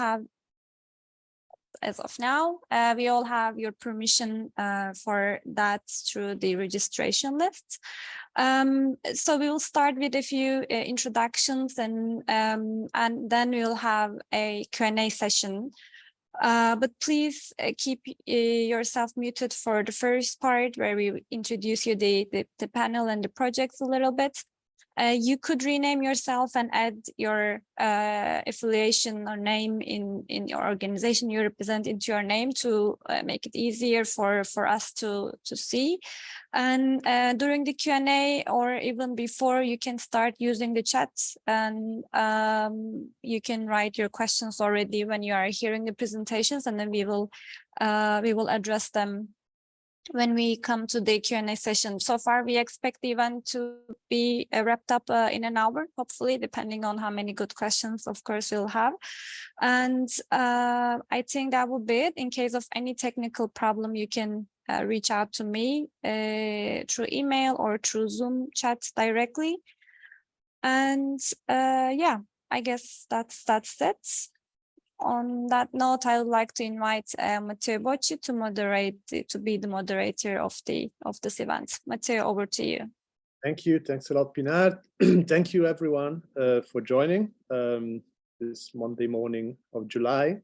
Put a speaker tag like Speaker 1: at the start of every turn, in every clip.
Speaker 1: have, as of now, we all have your permission for that through the registration list. So we will start with a few introductions, and then we'll have a Q&A session. But please keep yourself muted for the first part, where we introduce you the panel and the projects a little bit. You could rename yourself and add your affiliation or name in your organization you represent into your name to make it easier for us to see. And during the Q&A, or even before, you can start using the chat, and you can write your questions already when you are hearing the presentations, and then we will address them when we come to the Q&A session. So far, we expect the event to be wrapped up in an hour, hopefully, depending on how many good questions, of course, we'll have. And I think that would be it. In case of any technical problem, you can reach out to me through email or through Zoom chat directly. And yeah, I guess that's it. On that note, I would like to invite Matteo Bocci to be the moderator of this event. Matteo, over to you.
Speaker 2: Thank you. Thanks a lot, Pinar. Thank you, everyone, for joining this Monday morning of July.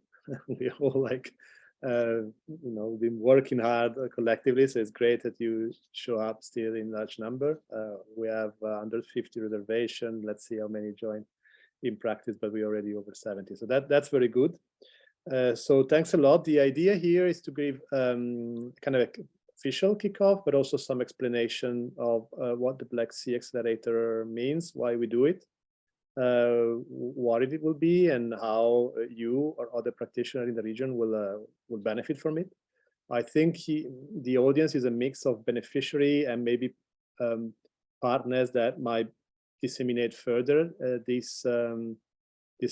Speaker 2: We all been working hard collectively, so it's great that you show up still in large number. We have under 50 reservations. Let's see how many join in practice, but we're already over 70, so that's very good. So thanks a lot. The idea here is to give kind of an official kickoff, but also some explanation of what the Black Sea Accelerator means, why we do it, what it will be, and how you or other practitioners in the region will benefit from it. I think the audience is a mix of beneficiary and maybe partners that might disseminate further this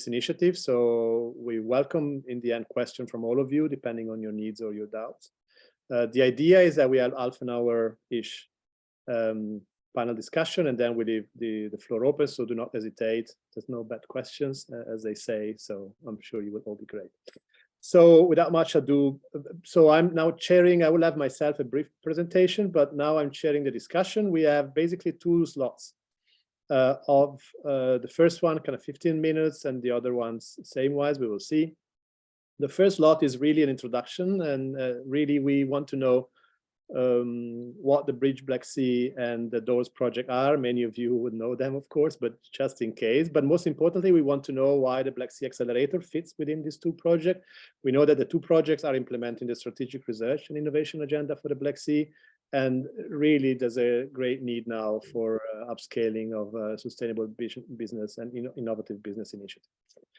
Speaker 2: initiative. So we welcome, in the end, question from all of you, depending on your needs or your doubts. The idea is that we have half an hour-ish panel discussion, and then we leave the floor open, so do not hesitate. There's no bad questions, as they say, so I'm sure you will all be great. So without much ado, so I'm now chairing. I will have myself a brief presentation, but now I'm chairing the discussion. We have basically two slots. Of the first one kind of 15 minutes, and the other ones same wise, we will see. The first lot is really an introduction, and really we want to know what the Bridge Black Sea and the Doors project are. Many of you would know them, of course, but just in case. But most importantly, we want to know why the Black Sea Accelerator fits within these two projects. We know that the two projects are implementing the strategic research and innovation agenda for the Black Sea, and really there's a great need now for upscaling of sustainable business and innovative business initiatives.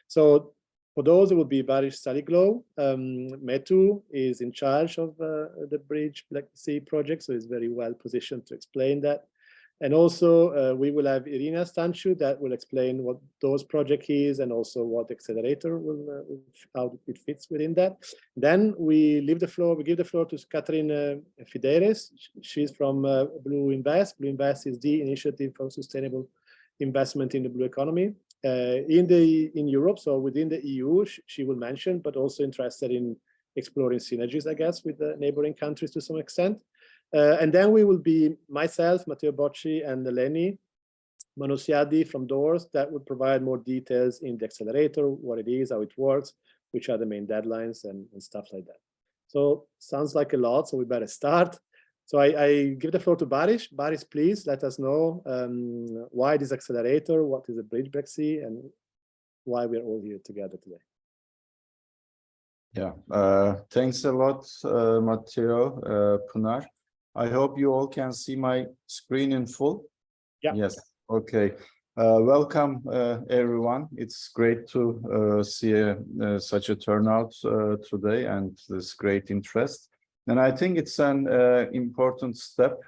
Speaker 2: So for those, it will be Baris Saliglo. Metu is in charge of the Bridge Black Sea project, so he's very well positioned to explain that. And also we will have Irina Stanciu that will explain what those project is, and also what Accelerator will, how it fits within that. Then we give the floor to Catherine Fideres. She's from Blue Invest. Blue Invest is the initiative for sustainable investment in the blue economy in Europe. So within the EU, she will mention, but also interested in exploring synergies, I guess, with the neighboring countries to some extent. And then we will be myself, Matteo Bocci, and Eleni Manosiadi from Doors that will provide more details in the Accelerator, what it is, how it works, which are the main deadlines and stuff like that. So sounds like a lot, so we better start. So I give the floor to Baris. Baris, please let us know why this Accelerator, what is the Bridge Black Sea, and why we're all here together today.
Speaker 3: Yeah, thanks a lot, Matteo, Pinar. I hope you all can see my screen in full.
Speaker 2: Yeah.
Speaker 3: Yes. Okay. Welcome, everyone. It's great to see such a turnout today and this great interest. And I think it's an important step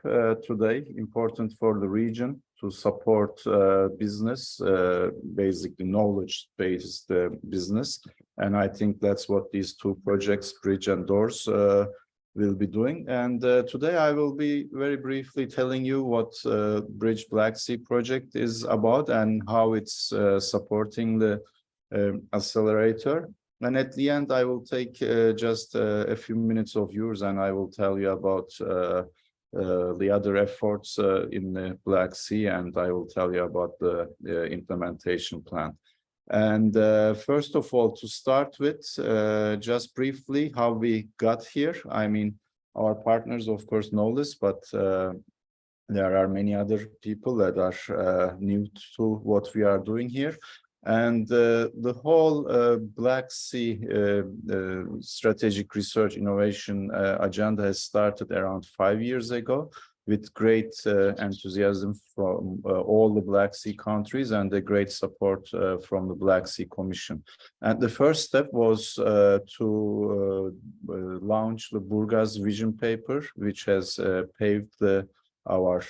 Speaker 3: today, important for the region to support business, basically knowledge-based business. And I think that's what these two projects, Bridge and Doors, will be doing. And today I will be very briefly telling you what Bridge Black Sea project is about and how it's supporting the Accelerator. And at the end, I will take just a few minutes of yours, and I will tell you about the other efforts in the Black Sea, and I will tell you about the implementation plan. And first of all, to start with, just briefly how we got here. I mean, our partners, of course, know this, but there are many other people that are new to what we are doing here. And the whole Black Sea strategic research innovation agenda has started around 5 years ago with great enthusiasm from all the Black Sea countries and a great support from the Black Sea Commission. And the first step was to launch the Burgas Vision Paper, which has paved our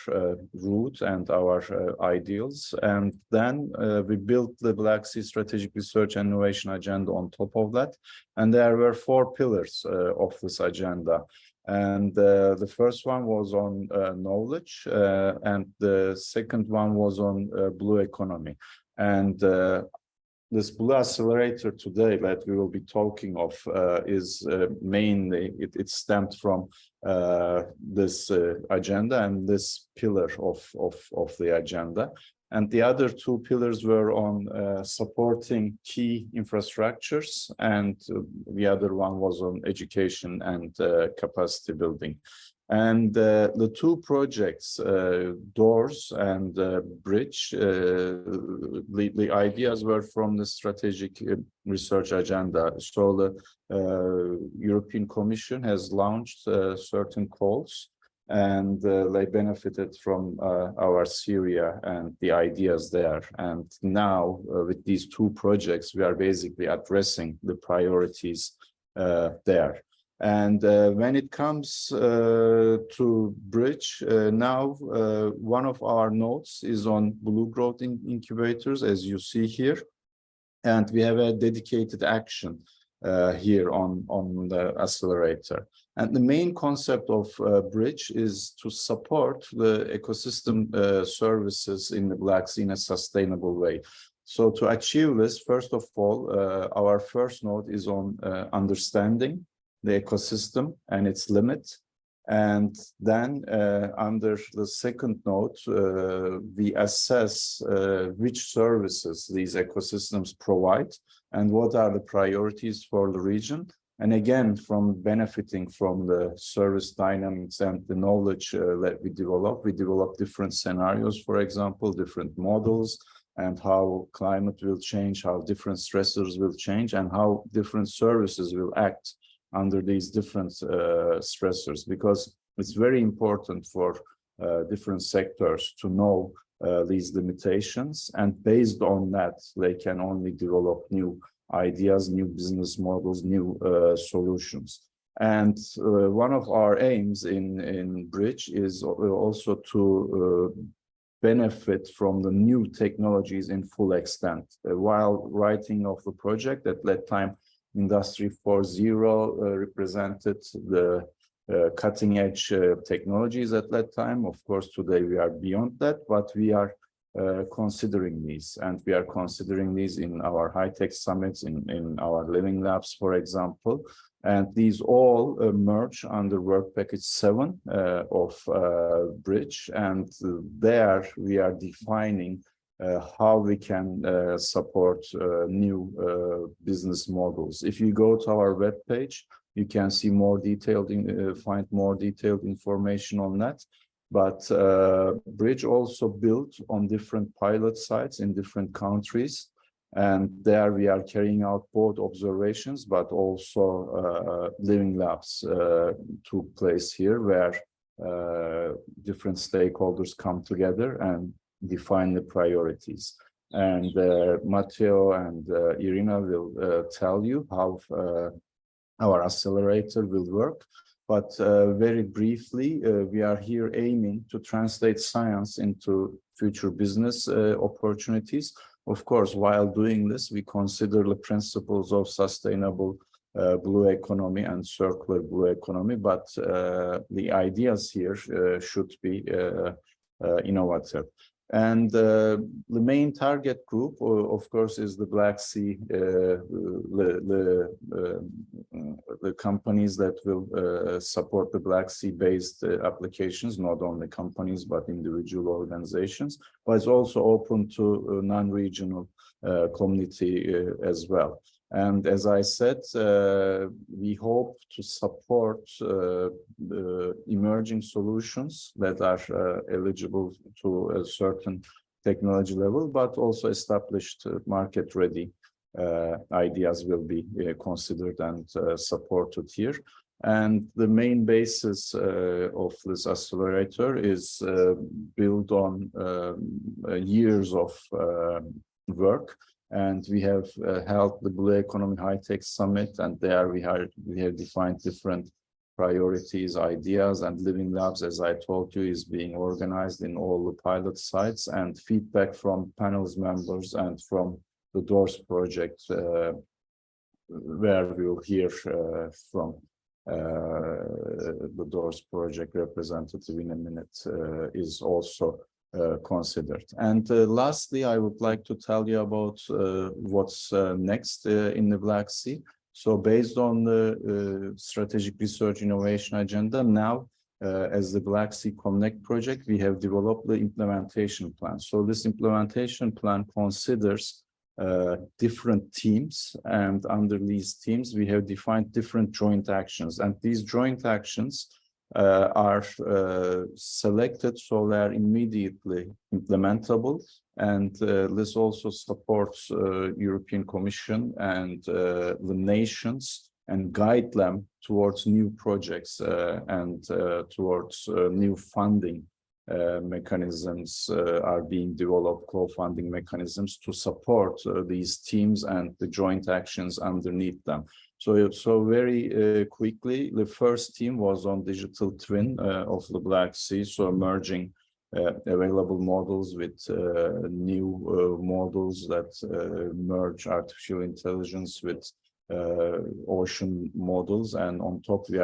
Speaker 3: route and our ideals. And then we built the Black Sea Strategic Research and Innovation Agenda on top of that. And there were 4 pillars of this agenda. And the first one was on knowledge, and the second one was on blue economy. And this Blue Accelerator today that we will be talking of is mainly, it stemmed from this agenda and this pillar of the agenda. And the other 2 pillars were on supporting key infrastructures, and the other one was on education and capacity building. And the 2 projects, Doors and Bridge, the ideas were from the strategic research agenda. So the European Commission has launched certain calls, and they benefited from our Syria and the ideas there. And now with these 2 projects, we are basically addressing the priorities there. And when it comes to Bridge, now one of our nodes is on blue growth incubators, as you see here. And we have a dedicated action here on the Accelerator. And the main concept of Bridge is to support the ecosystem services in the Black Sea in a sustainable way. So to achieve this, first of all, our first node is on understanding the ecosystem and its limit. And then under the second node, we assess which services these ecosystems provide and what are the priorities for the region. And again, from benefiting from the service dynamics and the knowledge that we develop different scenarios, for example, different models, and how climate will change, how different stressors will change, and how different services will act under these different stressors, because it's very important for different sectors to know these limitations, and based on that, they can only develop new ideas, new business models, new solutions. And one of our aims in Bridge is also to benefit from the new technologies in full extent. While writing of the project at that time, Industry 4.0 represented the cutting edge technologies at that time. Of course, today we are beyond that, but we are considering these, and we are considering these in our high-tech summits, in our living labs, for example. And these all merge under Work Package 7 of Bridge, and there we are defining how we can support new business models. If you go to our webpage, you can see more detailed, find more detailed information on that. But Bridge also built on different pilot sites in different countries. And there we are carrying out both observations, but also living labs took place here, where different stakeholders come together and define the priorities. And Matteo and Irina will tell you how our accelerator will work. But very briefly, we are here aiming to translate science into future business opportunities. Of course, while doing this, we consider the principles of sustainable blue economy and circular blue economy, but the ideas here should be innovative. And the main target group, of course, is the Black Sea, the companies that will support the Black Sea-based applications, not only companies, but individual organizations, but it's also open to non-regional community as well. And as I said, we hope to support emerging solutions that are eligible to a certain technology level, but also established market-ready ideas will be considered and supported here. And the main basis of this accelerator is built on years of work. And we have held the Blue Economy High Tech Summit, and there we have defined different priorities, ideas, and living labs, as I told you, is being organized in all the pilot sites, and feedback from panels members and from the DOORS project, where we will hear from the DOORS project representative in a minute, is also considered. And lastly, I would like to tell you about what's next in the Black Sea. So based on the strategic research innovation agenda, now as the Black Sea Connect project, we have developed the implementation plan. So this implementation plan considers different teams, and under these teams, we have defined different joint actions, and these joint actions are selected so they are immediately implementable, and this also supports European Commission and the nations and guide them towards new projects and towards new funding mechanisms are being developed, co-funding mechanisms to support these teams and the joint actions underneath them. So very quickly, the first team was on digital twin of the Black Sea, so merging available models with new models that merge artificial intelligence with ocean models, and on top we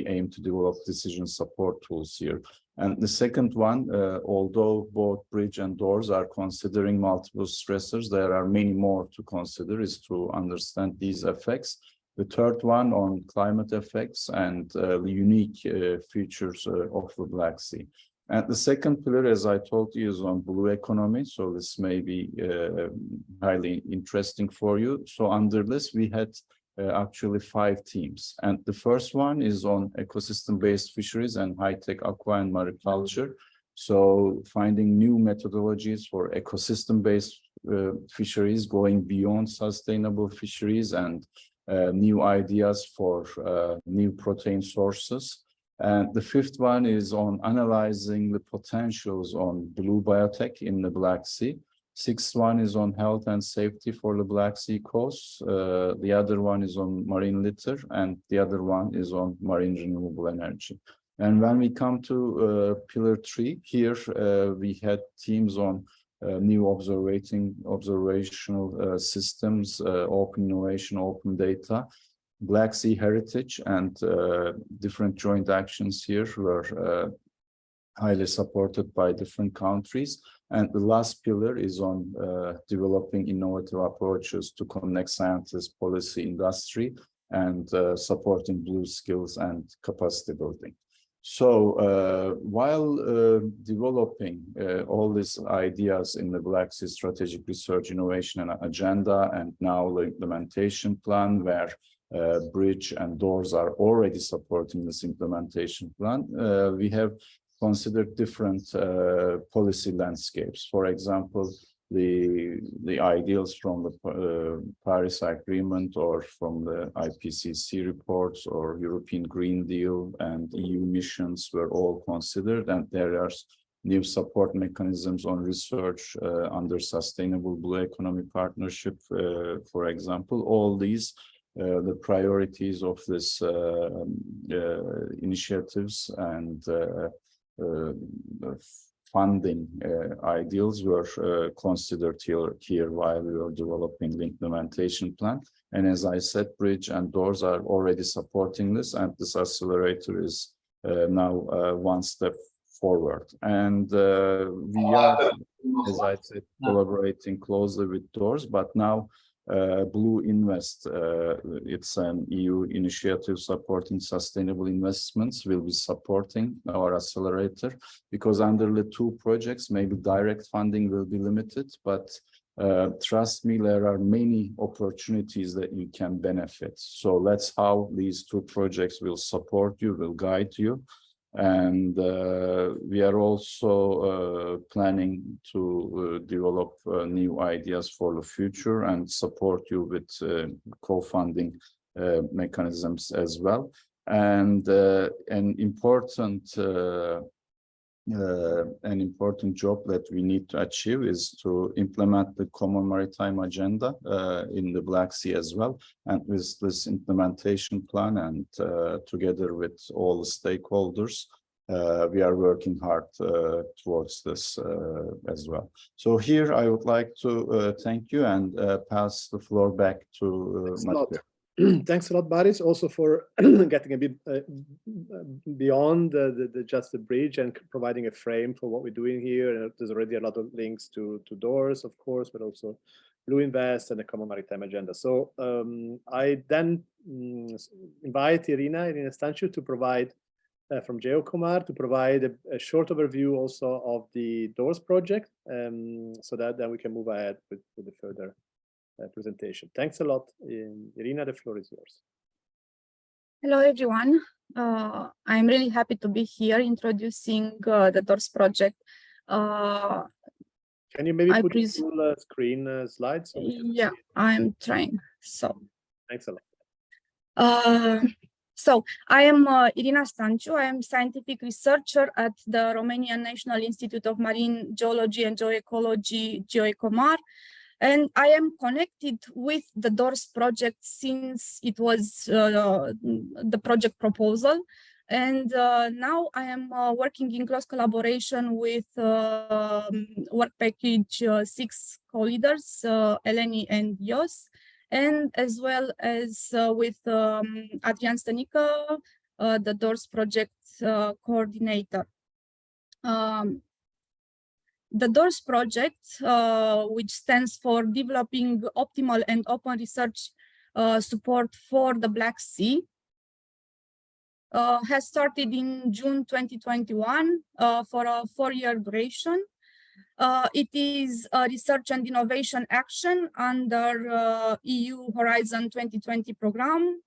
Speaker 3: aim to develop decision support tools here. And the second one, although both Bridge and DOORS are considering multiple stressors, there are many more to consider, is to understand these effects. The third one on climate effects and the unique features of the Black Sea. And the second pillar, as I told you, is on blue economy. So this may be highly interesting for you. So under this, we had actually 5 teams. And the first one is on ecosystem-based fisheries and high-tech aqua and mariculture. So finding new methodologies for ecosystem-based fisheries, going beyond sustainable fisheries, and new ideas for new protein sources. And the fifth one is on analyzing the potentials on blue biotech in the Black Sea. Sixth one is on health and safety for the Black Sea coast. The other one is on marine litter, and the other one is on marine renewable energy. And when we come to pillar 3, here we had teams on new observational systems, open innovation, open data, Black Sea heritage, and different joint actions here were highly supported by different countries. And the last pillar is on developing innovative approaches to connect scientists, policy, industry, and supporting blue skills and capacity building. So while developing all these ideas in the Black Sea Strategic Research Innovation and Agenda, and now the implementation plan, where Bridge and DOORS are already supporting this implementation plan, we have considered different policy landscapes. For example, the ideals from the Paris Agreement, or from the IPCC reports, or European Green Deal and EU missions were all considered, and there are new support mechanisms on research under Sustainable Blue Economy Partnership, for example. All these the priorities of this initiatives and funding ideals were considered here while we were developing the implementation plan. And as I said, Bridge and DOORS are already supporting this, and this accelerator is now one step forward. And we are, as I said, collaborating closely with DOORS, but now Blue Invest, it's an EU initiative supporting sustainable investments, will be supporting our accelerator, because under the two projects, maybe direct funding will be limited, but trust me, there are many opportunities that you can benefit. So that's how these two projects will support you, will guide you. And we are also planning to develop new ideas for the future and support you with co-funding mechanisms as well. And an important job that we need to achieve is to implement the Common Maritime Agenda in the Black Sea as well. And with this implementation plan and together with all the stakeholders, we are working hard towards this as well. So here I would like to thank you and pass the floor back to Matthew.
Speaker 2: Thanks a lot, Boris, also for getting a bit beyond just the bridge and providing a frame for what we're doing here. And there's already a lot of links to DOORS, of course, but also Blue Invest and the Common Maritime Agenda. So I then invite Irina Stanciu to provide, from Geocomar, to provide a short overview also of the DOORS project, so that then we can move ahead with the further presentation. Thanks a lot. Irina, the floor is yours.
Speaker 4: Hello, everyone. I'm really happy to be here introducing the DOORS project.
Speaker 2: Can you maybe put your full screen slides? So
Speaker 4: yeah, I'm trying. So
Speaker 2: thanks a lot.
Speaker 4: So I am Irina Stanciu. I am scientific researcher at the Romanian National Institute of Marine Geology and Geoecology, Geocomar. And I am connected with the DOORS project since it was the project proposal. And now I am working in close collaboration with work package 6 co-leaders, Eleni and Jos, and as well as with Adrian Stănică, the DOORS project coordinator. The DOORS project, which stands for Developing Optimal and Open Research Support for the Black Sea, has started in June 2021 for a 4-year duration. It is a research and innovation action under EU Horizon 2020 program,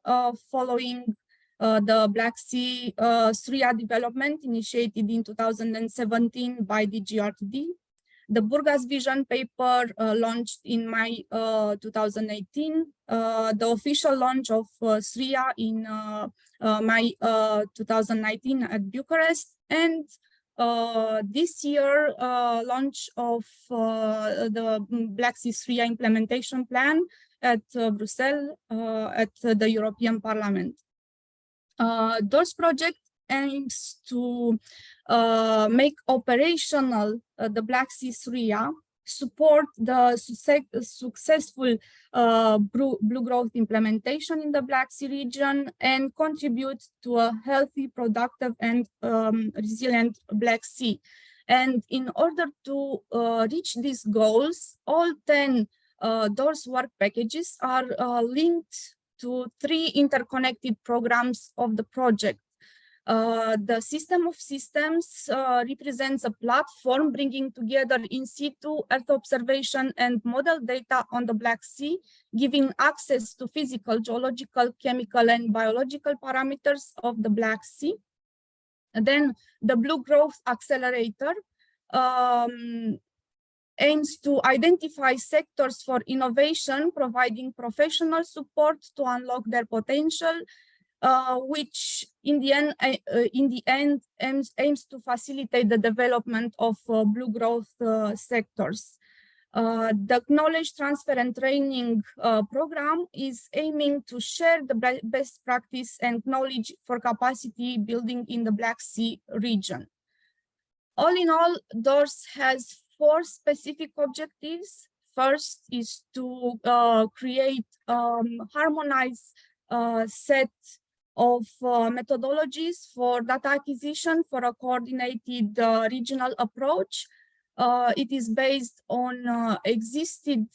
Speaker 4: following the Black Sea SRIA development initiated in 2017 by the GRTD. The Burgas Vision paper launched in May 2018, the official launch of SRIA in May 2019 at Bucharest, and this year launch of the Black Sea SRIA implementation plan at Brussels at the European Parliament. DOORS project aims to make operational the Black Sea SRIA, support the successful blue growth implementation in the Black Sea region, and contribute to a healthy, productive, and resilient Black Sea. And in order to reach these goals, all 10 DOORS work packages are linked to 3 interconnected programs of the project. The System of Systems represents a platform bringing together in situ Earth observation and model data on the Black Sea, giving access to physical, geological, chemical, and biological parameters of the Black Sea. And then the Blue Growth Accelerator aims to identify sectors for innovation, providing professional support to unlock their potential, which in the end aims to facilitate the development of blue growth sectors. The Knowledge Transfer and Training program is aiming to share the best practice and knowledge for capacity building in the Black Sea region. All in all, DOORS has 4 specific objectives. First is to create harmonized set of methodologies for data acquisition for a coordinated regional approach. It is based on existing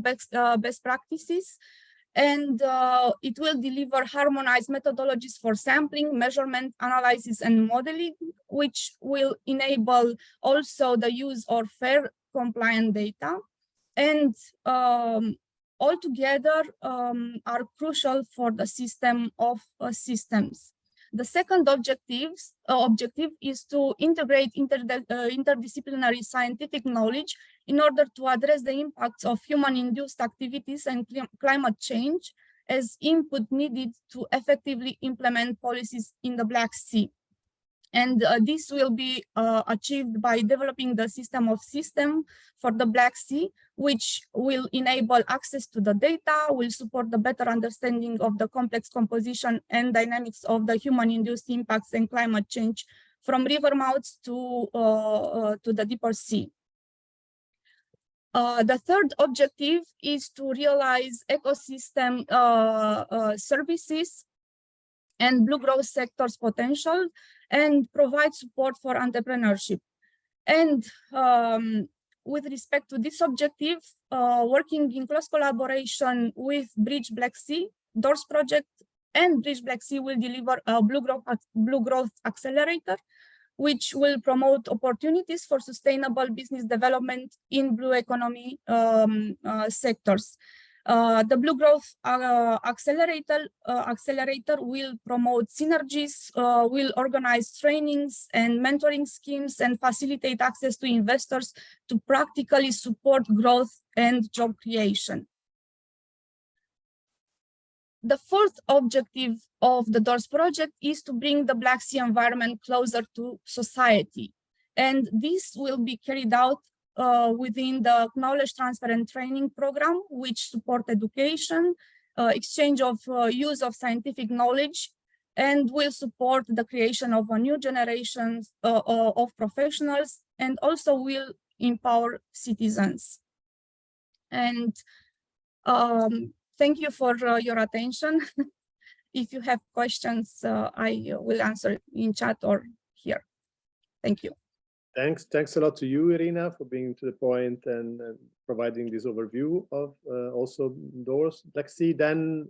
Speaker 4: best practices, and it will deliver harmonized methodologies for sampling, measurement, analysis, and modeling, which will enable also the use of fair, compliant data. And altogether are crucial for the system of systems. The second objective is to integrate interdisciplinary scientific knowledge in order to address the impacts of human-induced activities and climate change as input needed to effectively implement policies in the Black Sea. And this will be achieved by developing the system of systems for the Black Sea, which will enable access to the data, will support the better understanding of the complex composition and dynamics of the human-induced impacts and climate change from river mouths to the deeper sea. The third objective is to realize ecosystem services and blue growth sectors potential and provide support for entrepreneurship. And with respect to this objective, working in close collaboration with Bridge Black Sea, DOORS project and Bridge Black Sea will deliver a blue growth accelerator, which will promote opportunities for sustainable business development in blue economy sectors. The Blue Growth Accelerator will promote synergies, will organize trainings and mentoring schemes and facilitate access to investors to practically support growth and job creation. The fourth objective of the DOORS project is to bring the Black Sea environment closer to society. And this will be carried out within the knowledge transfer and training program, which support education, exchange of use of scientific knowledge, and will support the creation of a new generation of professionals, and also will empower citizens. And thank you for your attention. If you have questions, I will answer in chat or here. Thank you.
Speaker 2: Thanks a lot to you, Irina, for being to the point and providing this overview of also DOORS Black Sea. Then,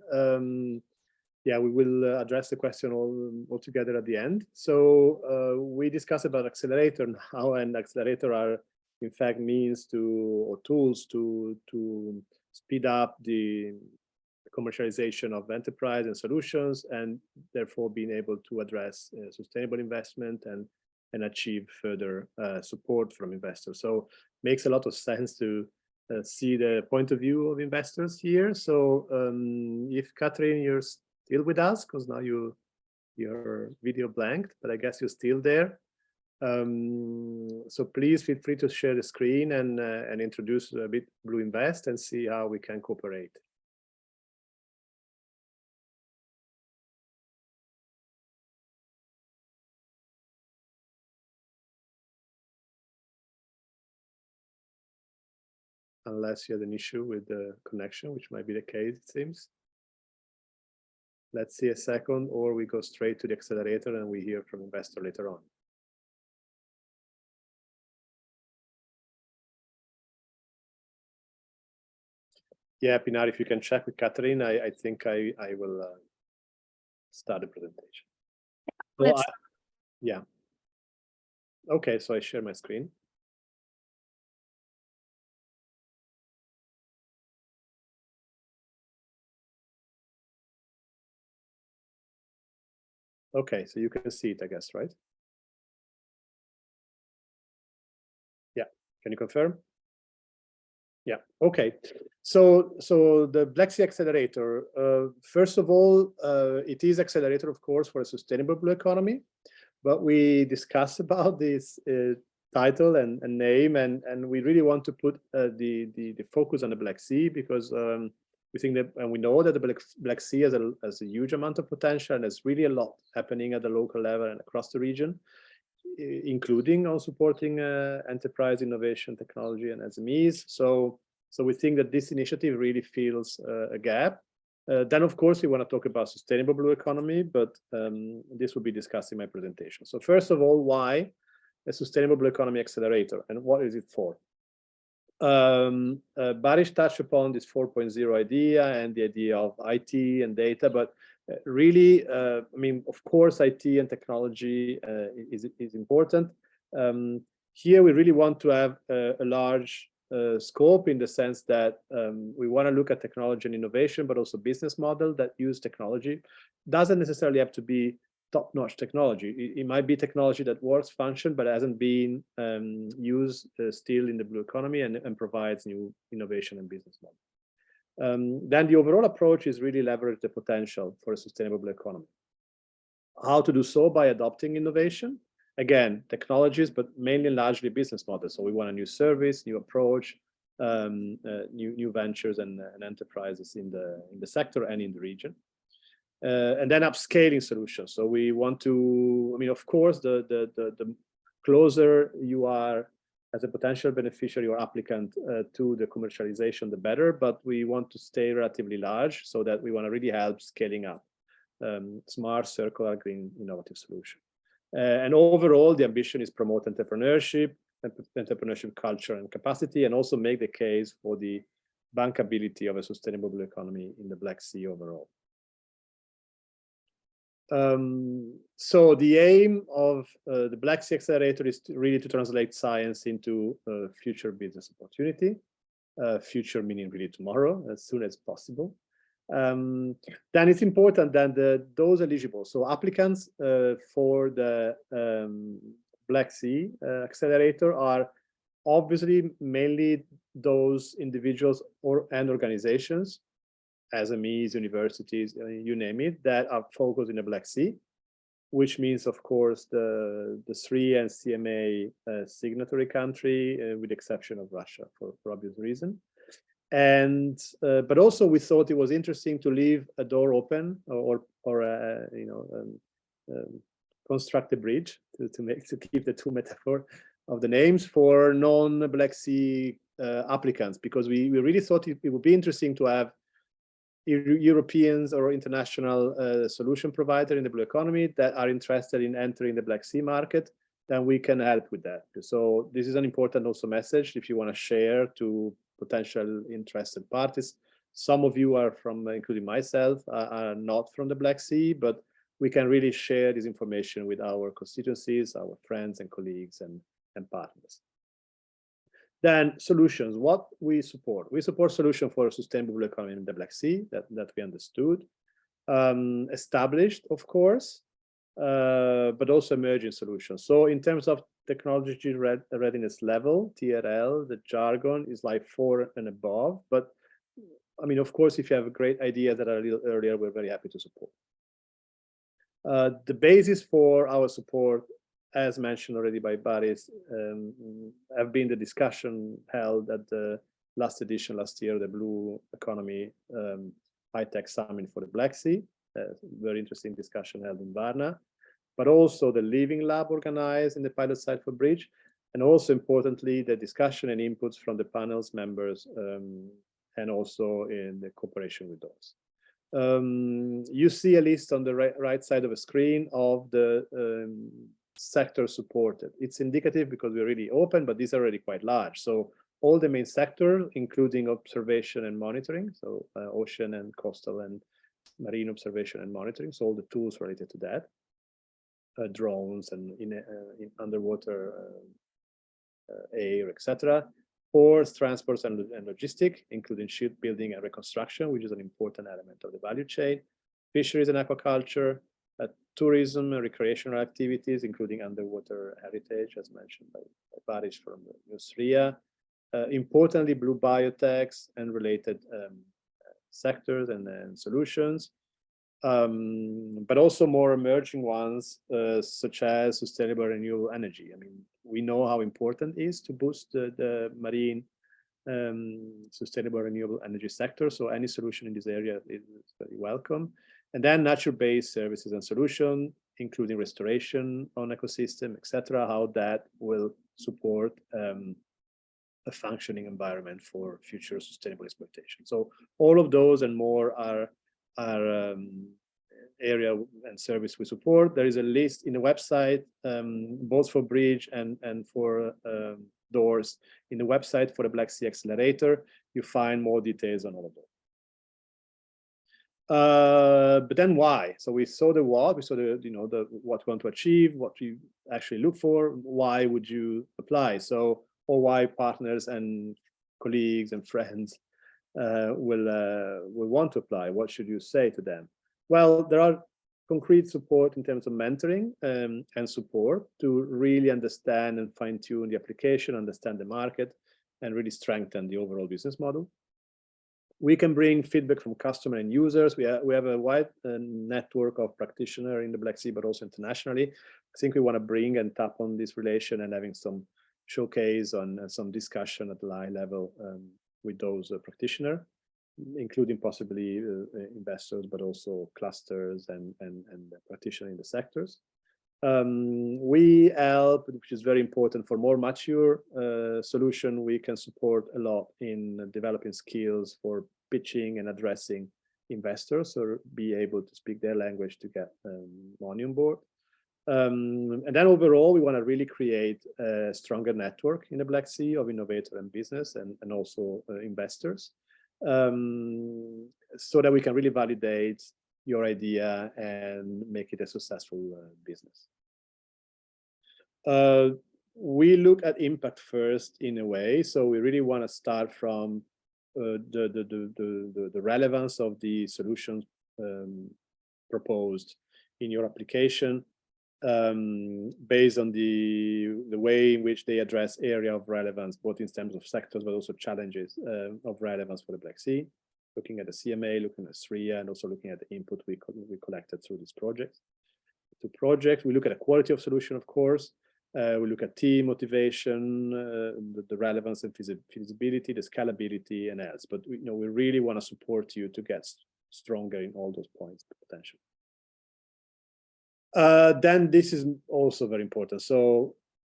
Speaker 2: yeah, we will address the question all together at the end. So we discussed about Accelerator now, and Accelerator are in fact means to, or tools to speed up the commercialization of enterprise and solutions, and therefore being able to address sustainable investment and achieve further support from investors. So makes a lot of sense to see the point of view of investors here. So if Catherine, you're still with us, because now your video blanked, but I guess you're still there. So please feel free to share the screen and introduce a bit Blue Invest and see how we can cooperate. Unless you had an issue with the connection, which might be the case, it seems. Let's see a second, or we go straight to the accelerator and we hear from investor later on. Yeah, Pinar, if you can check with Catherine, I think I will start the presentation. So yeah. Okay, so I share my screen. Okay, so you can see it, I guess, right? Yeah, can you confirm? Yeah, okay. So the Black Sea Accelerator, first of all, it is accelerator, of course, for a sustainable blue economy, but we discussed about this title and name, and we really want to put the focus on the Black Sea, because we think that, and we know that the Black Sea has a huge amount of potential, and there's really a lot happening at the local level and across the region, including on supporting enterprise innovation, technology, and SMEs. So we think that this initiative really fills a gap Then, of course, we want to talk about sustainable blue economy, but this will be discussed in my presentation. So first of all, why a sustainable blue economy accelerator, and what is it for? Baris touched upon this 4.0 idea and the idea of IT and data, but really, I mean, of course, IT and technology is important. Here, we really want to have a large scope in the sense that we want to look at technology and innovation, but also business model that use technology. Doesn't necessarily have to be top-notch technology. It might be technology that works, function, but hasn't been used still in the blue economy and provides new innovation and business model. Then the overall approach is really leverage the potential for a sustainable blue economy. How to do so? By adopting innovation. Again, technologies, but mainly largely business models. So we want a new service, new approach, new ventures and enterprises in the sector and in the region. And then upscaling solutions. So we want to, I mean, of course, the closer you are as a potential beneficiary or applicant to the commercialization, the better. But we want to stay relatively large so that we want to really help scaling up smart, circular, green, innovative solution. And overall, the ambition is promote entrepreneurship culture and capacity, and also make the case for the bankability of a sustainable blue economy in the Black Sea overall. So the aim of the Black Sea Accelerator is really to translate science into future business opportunity, future meaning really tomorrow, as soon as possible. Then it's important that those eligible, so applicants for the Black Sea Accelerator are obviously mainly those individuals and organizations, SMEs, universities, you name it, that are focused in the Black Sea, which means, of course, the 3 and CMA signatory country, with the exception of Russia, for obvious reason. And but also we thought it was interesting to leave a door open or construct a bridge to keep the two metaphor of the names for non-Black Sea applicants, because we really thought it would be interesting to have Europeans or international solution provider in the blue economy that are interested in entering the Black Sea market. Then we can help with that. So this is an important also message if you want to share to potential interested parties. Some of you are from, including myself, are not from the Black Sea, but we can really share this information with our constituencies, our friends and colleagues and partners. Then solutions, what we support. We support solutions for a sustainable economy in the Black Sea that we understood, established, of course, but also emerging solutions. So in terms of technology readiness level, TRL, the jargon is like 4 and above. But I mean, of course, if you have great ideas that are a little earlier, we're very happy to support. The basis for our support, as mentioned already by Baris, have been the discussion held at the last edition last year, the Blue Economy High-Tech Summit for the Black Sea. Very interesting discussion held in Varna. But also the Living Lab organized in the pilot site for Bridge, and also importantly, the discussion and inputs from the panel's members, and also in the cooperation with those. You see a list on the right side of the screen of the sector supported. It's indicative because we're really open, but these are already quite large. So all the main sectors, including observation and monitoring, so ocean and coastal and marine observation and monitoring, so all the tools related to that. Drones and in underwater air, etc. Ports, transports, and logistics, including shipbuilding and reconstruction, which is an important element of the value chain. Fisheries and aquaculture, tourism and recreational activities, including underwater heritage, as mentioned by Baris from Austria. Importantly, blue biotechs and related sectors and solutions. But also more emerging ones, such as sustainable renewable energy. I mean, we know how important it is to boost the marine sustainable renewable energy sector. So any solution in this area is very welcome. And then nature-based services and solutions, including restoration on ecosystem, etc., how that will support a functioning environment for future sustainable exploitation. So all of those and more are area and service we support. There is a list in the website, both for bridge and for doors. In the website for the Black Sea Accelerator, you find more details on all of those. But then why? So we saw the what, we saw the what we want to achieve, what we actually look for. Why would you apply? So, or why partners and colleagues and friends will want to apply? What should you say to them? Well, there are concrete support in terms of mentoring and support to really understand and fine-tune the application, understand the market, and really strengthen the overall business model. We can bring feedback from customer and users. We have a wide network of practitioners in the Black Sea, but also internationally. I think we want to bring and tap on this relation and having some showcase on some discussion at the high level with those practitioners, including possibly investors, but also clusters and practitioners in the sectors. We help, which is very important for more mature solution. We can support a lot in developing skills for pitching and addressing investors, or be able to speak their language to get money on board. And then overall, we want to really create a stronger network in the Black Sea of innovator and business and also investors, so that we can really validate your idea and make it a successful business. We look at impact first in a way, so we really want to start from the relevance of the solutions proposed in your application, based on the way in which they address area of relevance, both in terms of sectors, but also challenges of relevance for the Black Sea, looking at the CMA, looking at SRIA, and also looking at the input we collected through this project. We look at the quality of solution, of course. We look at team motivation, the relevance and feasibility, the scalability, and else. But we really want to support you to get stronger in all those points potentially. Then this is also very important. So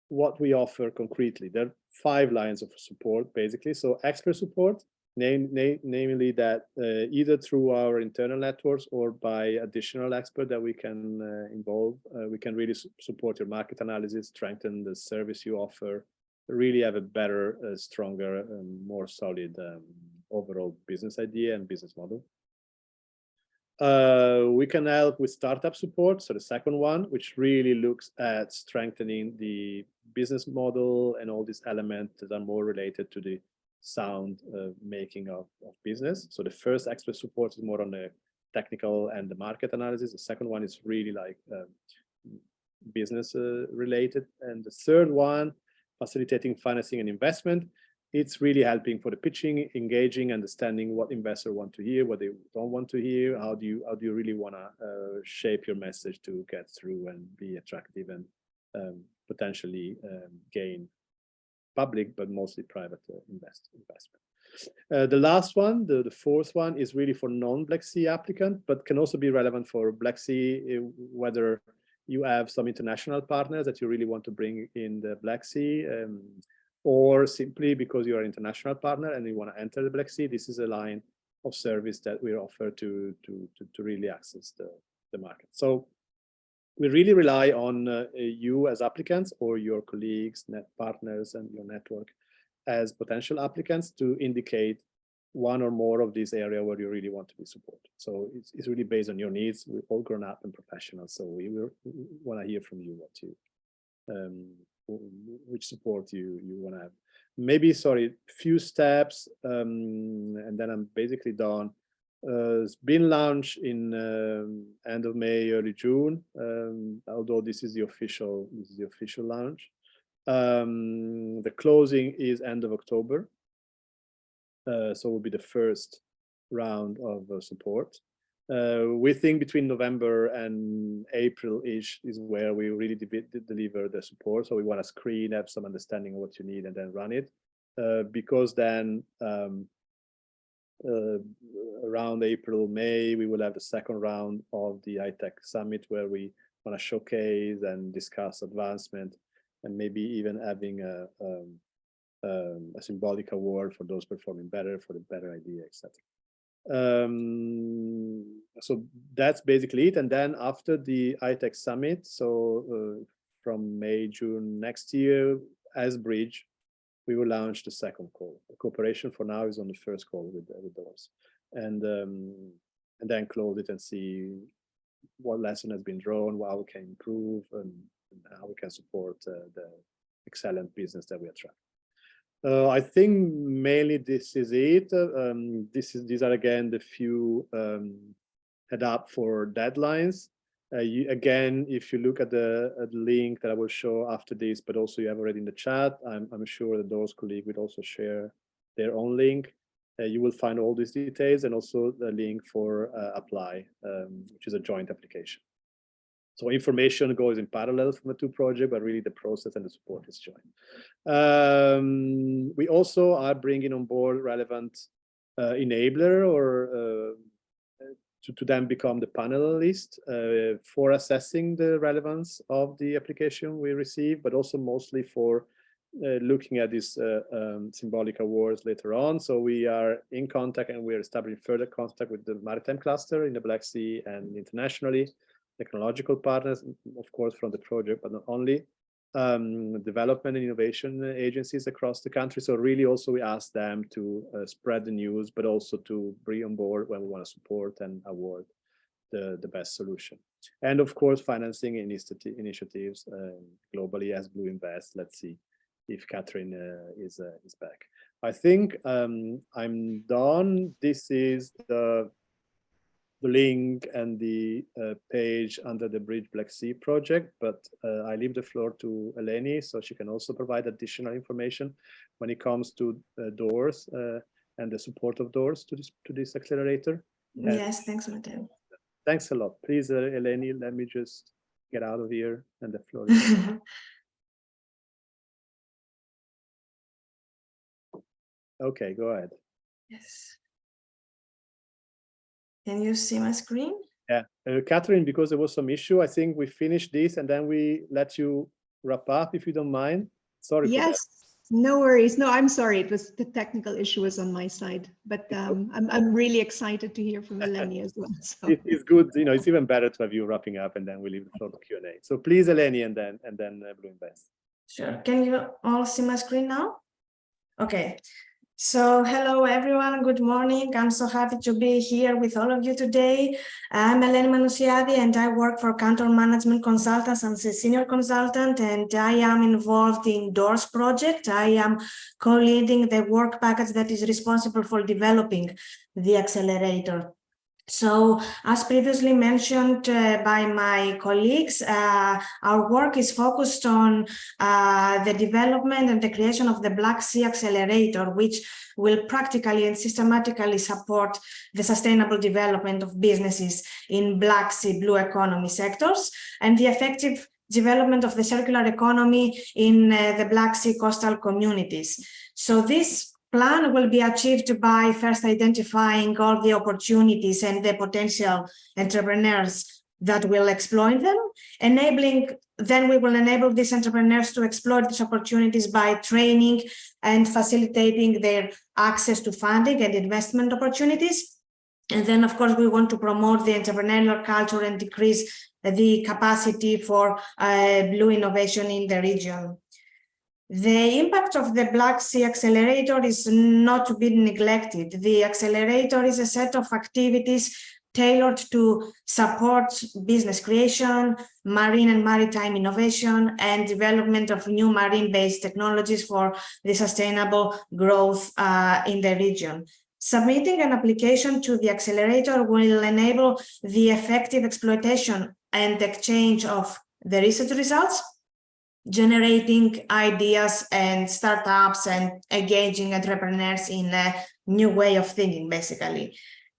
Speaker 2: what we offer concretely, there are 5 lines of support basically. So expert support, namely that either through our internal networks or by additional expert that we can involve, we can really support your market analysis, strengthen the service you offer, really have a better, stronger, more solid overall business idea and business model. We can help with startup support, so the second one, which really looks at strengthening the business model and all these elements that are more related to the sound making of business. So the first expert support is more on the technical and the market analysis. The second one is really like business related. And the third one, facilitating financing and investment. It's really helping for the pitching, engaging, understanding what investors want to hear, what they don't want to hear. How do you really want to shape your message to get through and be attractive and potentially gain public, but mostly private investment. The last one, the fourth one, is really for non-Black Sea applicant, but can also be relevant for Black Sea, whether you have some international partners that you really want to bring in the Black Sea, or simply because you are an international partner and you want to enter the Black Sea. This is a line of service that we offer to really access the market. So we really rely on you as applicants or your colleagues, net partners, and your network as potential applicants to indicate one or more of these areas where you really want to be supported. So it's really based on your needs. We're all grown up and professional, so we want to hear from you what you which support you want to have. Maybe, sorry, few steps, and then I'm basically done. It's been launched in end of May, early June, although this is the official launch. The closing is end of October, so it will be the first round of support. We think between November and April-ish is where we really deliver the support. So we want to screen, have some understanding of what you need, and then run it. Because then around April, May, we will have the second round of the iTech Summit, where we want to showcase and discuss advancement, and maybe even having a symbolic award for those performing better, for the better idea, etc. So that's basically it. And then after the ITEC summit, so from May, June next year, as Bridge, we will launch the second call. The cooperation for now is on the first call with those, and then close it and see what lesson has been drawn, how we can improve, and how we can support the excellent business that we attract. I think mainly this is it. These are again the few head up for deadlines. Again, if you look at the link that I will show after this, but also you have already in the chat, I'm sure that those colleagues will also share their own link. You will find all these details and also the link for apply, which is a joint application. So information goes in parallel from the two projects, but really the process and the support is joint. We also are bringing on board relevant enabler or to then become the panelist for assessing the relevance of the application we receive, but also mostly for looking at these symbolic awards later on. So we are in contact and we're establishing further contact with the maritime cluster in the Black Sea and internationally, technological partners, of course, from the project, but not only, development and innovation agencies across the country. So really also we ask them to spread the news, but also to bring on board when we want to support and award the best solution. And of course, financing initiatives globally as Blue Invest. Let's see if Catherine is back. I think I'm done. This is the link and the page under the Bridge Black Sea project, but I leave the floor to Eleni so she can also provide additional information when it comes to doors and the support of doors to this accelerator.
Speaker 5: Yes, thanks, Matteo.
Speaker 2: Thanks a lot. Please, Eleni, let me just get out of here and the floor is yours. Okay, go ahead.
Speaker 5: Yes. Can you see my screen?
Speaker 2: Yeah, Catherine, because there was some issue, I think we finished this and then we let you wrap up if you don't mind. Sorry.
Speaker 6: Yes, no worries. No, I'm sorry. It was the technical issue was on my side, but I'm really excited to hear from Eleni as well. So.
Speaker 2: It's good, you know, it's even better to have you wrapping up and then we leave the floor to Q&A. So please, Eleni, and then Blue Invest.
Speaker 5: Sure. Can you all see my screen now? Okay. So hello everyone, good morning. I'm so happy to be here with all of you today. I'm Eleni Manousiadi and I work for Cantor Management Consultants as a senior consultant, and I am involved in DOORS project. I am co-leading the work package that is responsible for developing the accelerator. So, as previously mentioned by my colleagues, our work is focused on the development and the creation of the Black Sea Accelerator, which will practically and systematically support the sustainable development of businesses in Black Sea blue economy sectors and the effective development of the circular economy in the Black Sea coastal communities. So this plan will be achieved by first identifying all the opportunities and the potential entrepreneurs that will exploit them, then we will enable these entrepreneurs to exploit these opportunities by training and facilitating their access to funding and investment opportunities. And then, of course, we want to promote the entrepreneurial culture and decrease the capacity for blue innovation in the region. The impact of the Black Sea Accelerator is not to be neglected. The accelerator is a set of activities tailored to support business creation, marine and maritime innovation, and development of new marine-based technologies for the sustainable growth in the region. Submitting an application to the accelerator will enable the effective exploitation and exchange of the research results, generating ideas and startups and engaging entrepreneurs in a new way of thinking, basically.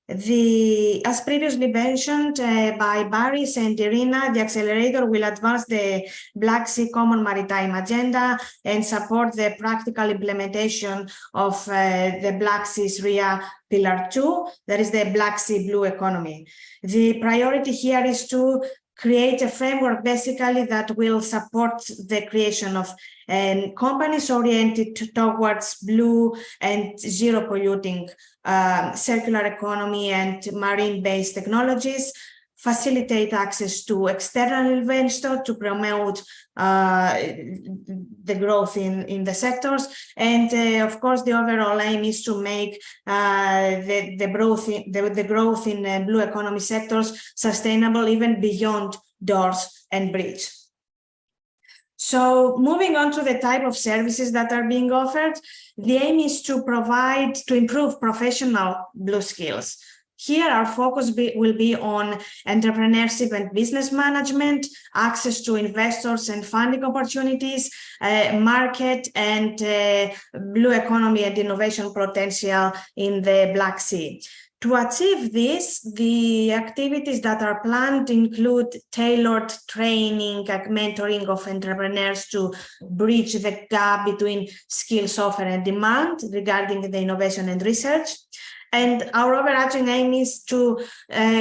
Speaker 5: As previously mentioned by Baris and Irina, the accelerator will advance the Black Sea Common Maritime Agenda and support the practical implementation of the Black Sea's RIA Pillar 2, that is the Black Sea Blue Economy. The priority here is to create a framework basically that will support the creation of companies oriented towards blue and zero polluting circular economy and marine-based technologies, facilitate access to external investors to promote the growth in the sectors, and of course the overall aim is to make the growth in blue economy sectors sustainable even beyond doors and bridge. So moving on to the type of services that are being offered, the aim is to improve professional blue skills. Here, our focus will be on entrepreneurship and business management, access to investors and funding opportunities, market and blue economy and innovation potential in the Black Sea. To achieve this, the activities that are planned include tailored training and mentoring of entrepreneurs to bridge the gap between skills offer and demand regarding the innovation and research. And our overarching aim is to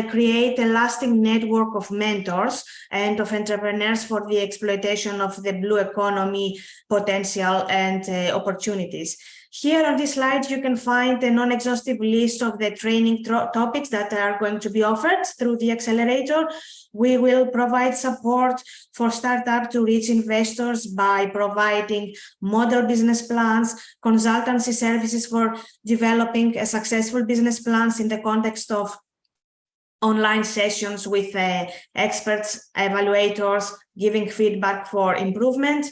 Speaker 5: create a lasting network of mentors and of entrepreneurs for the exploitation of the blue economy potential and opportunities. Here on this slide, you can find a non-exhaustive list of the training topics that are going to be offered through the Accelerator. We will provide support for startups to reach investors by providing model business plans, consultancy services for developing a successful business plans in the context of online sessions with experts, evaluators, giving feedback for improvement.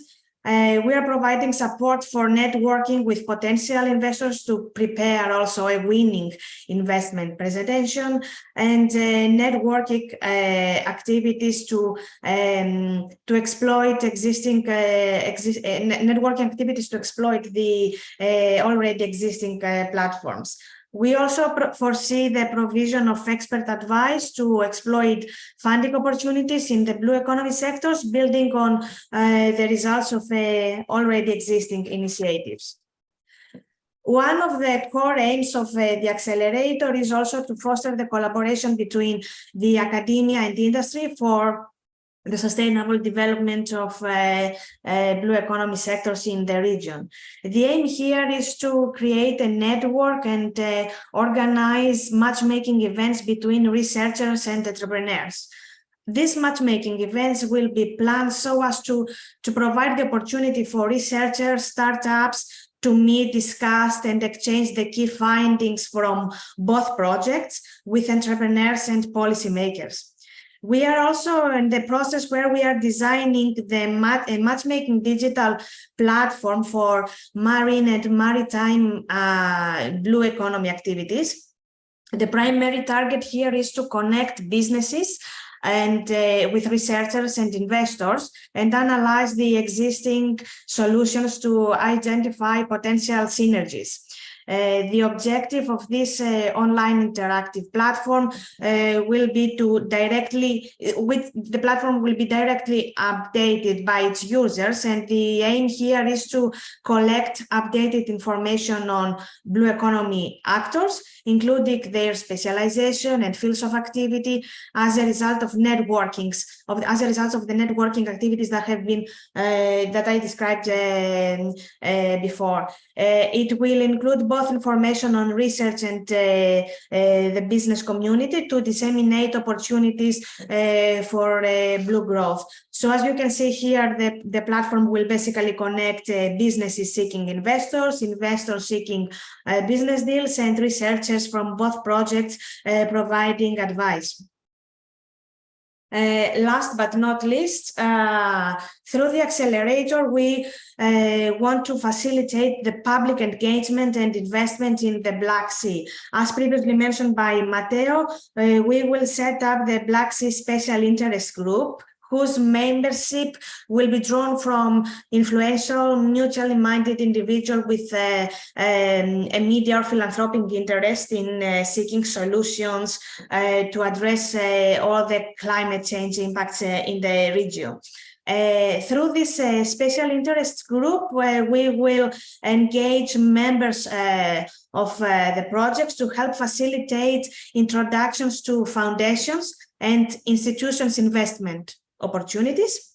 Speaker 5: We are providing support for networking with potential investors to prepare also a winning investment presentation, and networking activities to exploit the already existing platforms. We also foresee the provision of expert advice to exploit funding opportunities in the blue economy sectors, building on the results of already existing initiatives. One of the core aims of the Accelerator is also to foster the collaboration between the academia and industry for the sustainable development of blue economy sectors in the region. The aim here is to create a network and organize matchmaking events between researchers and entrepreneurs. These matchmaking events will be planned so as to provide the opportunity for researchers, startups to meet, discuss, and exchange the key findings from both projects with entrepreneurs and policymakers. We are also in the process where we are designing a matchmaking digital platform for marine and maritime blue economy activities. The primary target here is to connect businesses and with researchers and investors and analyze the existing solutions to identify potential synergies. The objective of this online interactive platform will be the platform will be directly updated by its users, and the aim here is to collect updated information on blue economy actors, including their specialization and fields of activity as a result of the networking activities that have been that I described before. It will include both information on research and the business community to disseminate opportunities for blue growth. So as you can see here, the platform will basically connect businesses seeking investors, investors seeking business deals, and researchers from both projects providing advice. Last but not least, through the Accelerator, we want to facilitate the public engagement and investment in the Black Sea. As previously mentioned by Matteo, we will set up the Black Sea Special Interest Group, whose membership will be drawn from influential, mutually minded individuals with a media or philanthropic interest in seeking solutions to address all the climate change impacts in the region. Through this special interest group, where we will engage members of the projects to help facilitate introductions to foundations and institutions' investment opportunities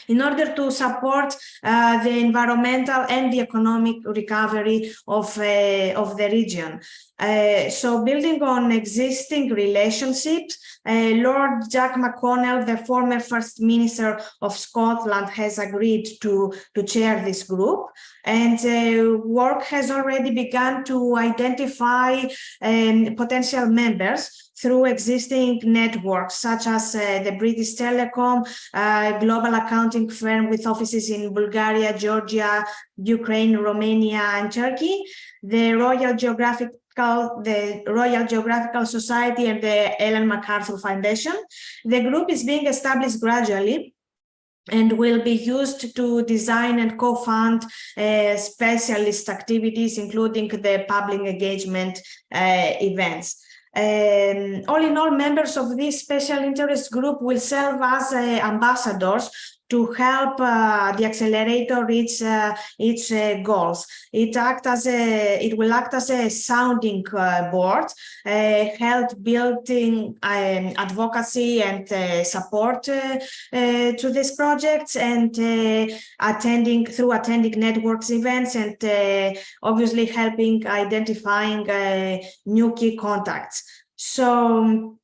Speaker 5: in order to support the environmental and the economic recovery of the region. So building on existing relationships, Lord Jack McConnell, the former First Minister of Scotland, has agreed to chair this group, and work has already begun to identify potential members through existing networks such as the British Telecom, global accounting firm with offices in Bulgaria, Georgia, Ukraine, Romania, and Turkey, the Royal Geographical Society, and the Ellen MacArthur Foundation. The group is being established gradually and will be used to design and co-fund specialist activities, including the public engagement events. All in all, members of this special interest group will serve as ambassadors to help the accelerator reach its goals. It will act as a sounding board, help building advocacy and support to these projects, and attending networks events, and obviously helping identifying new key contacts. So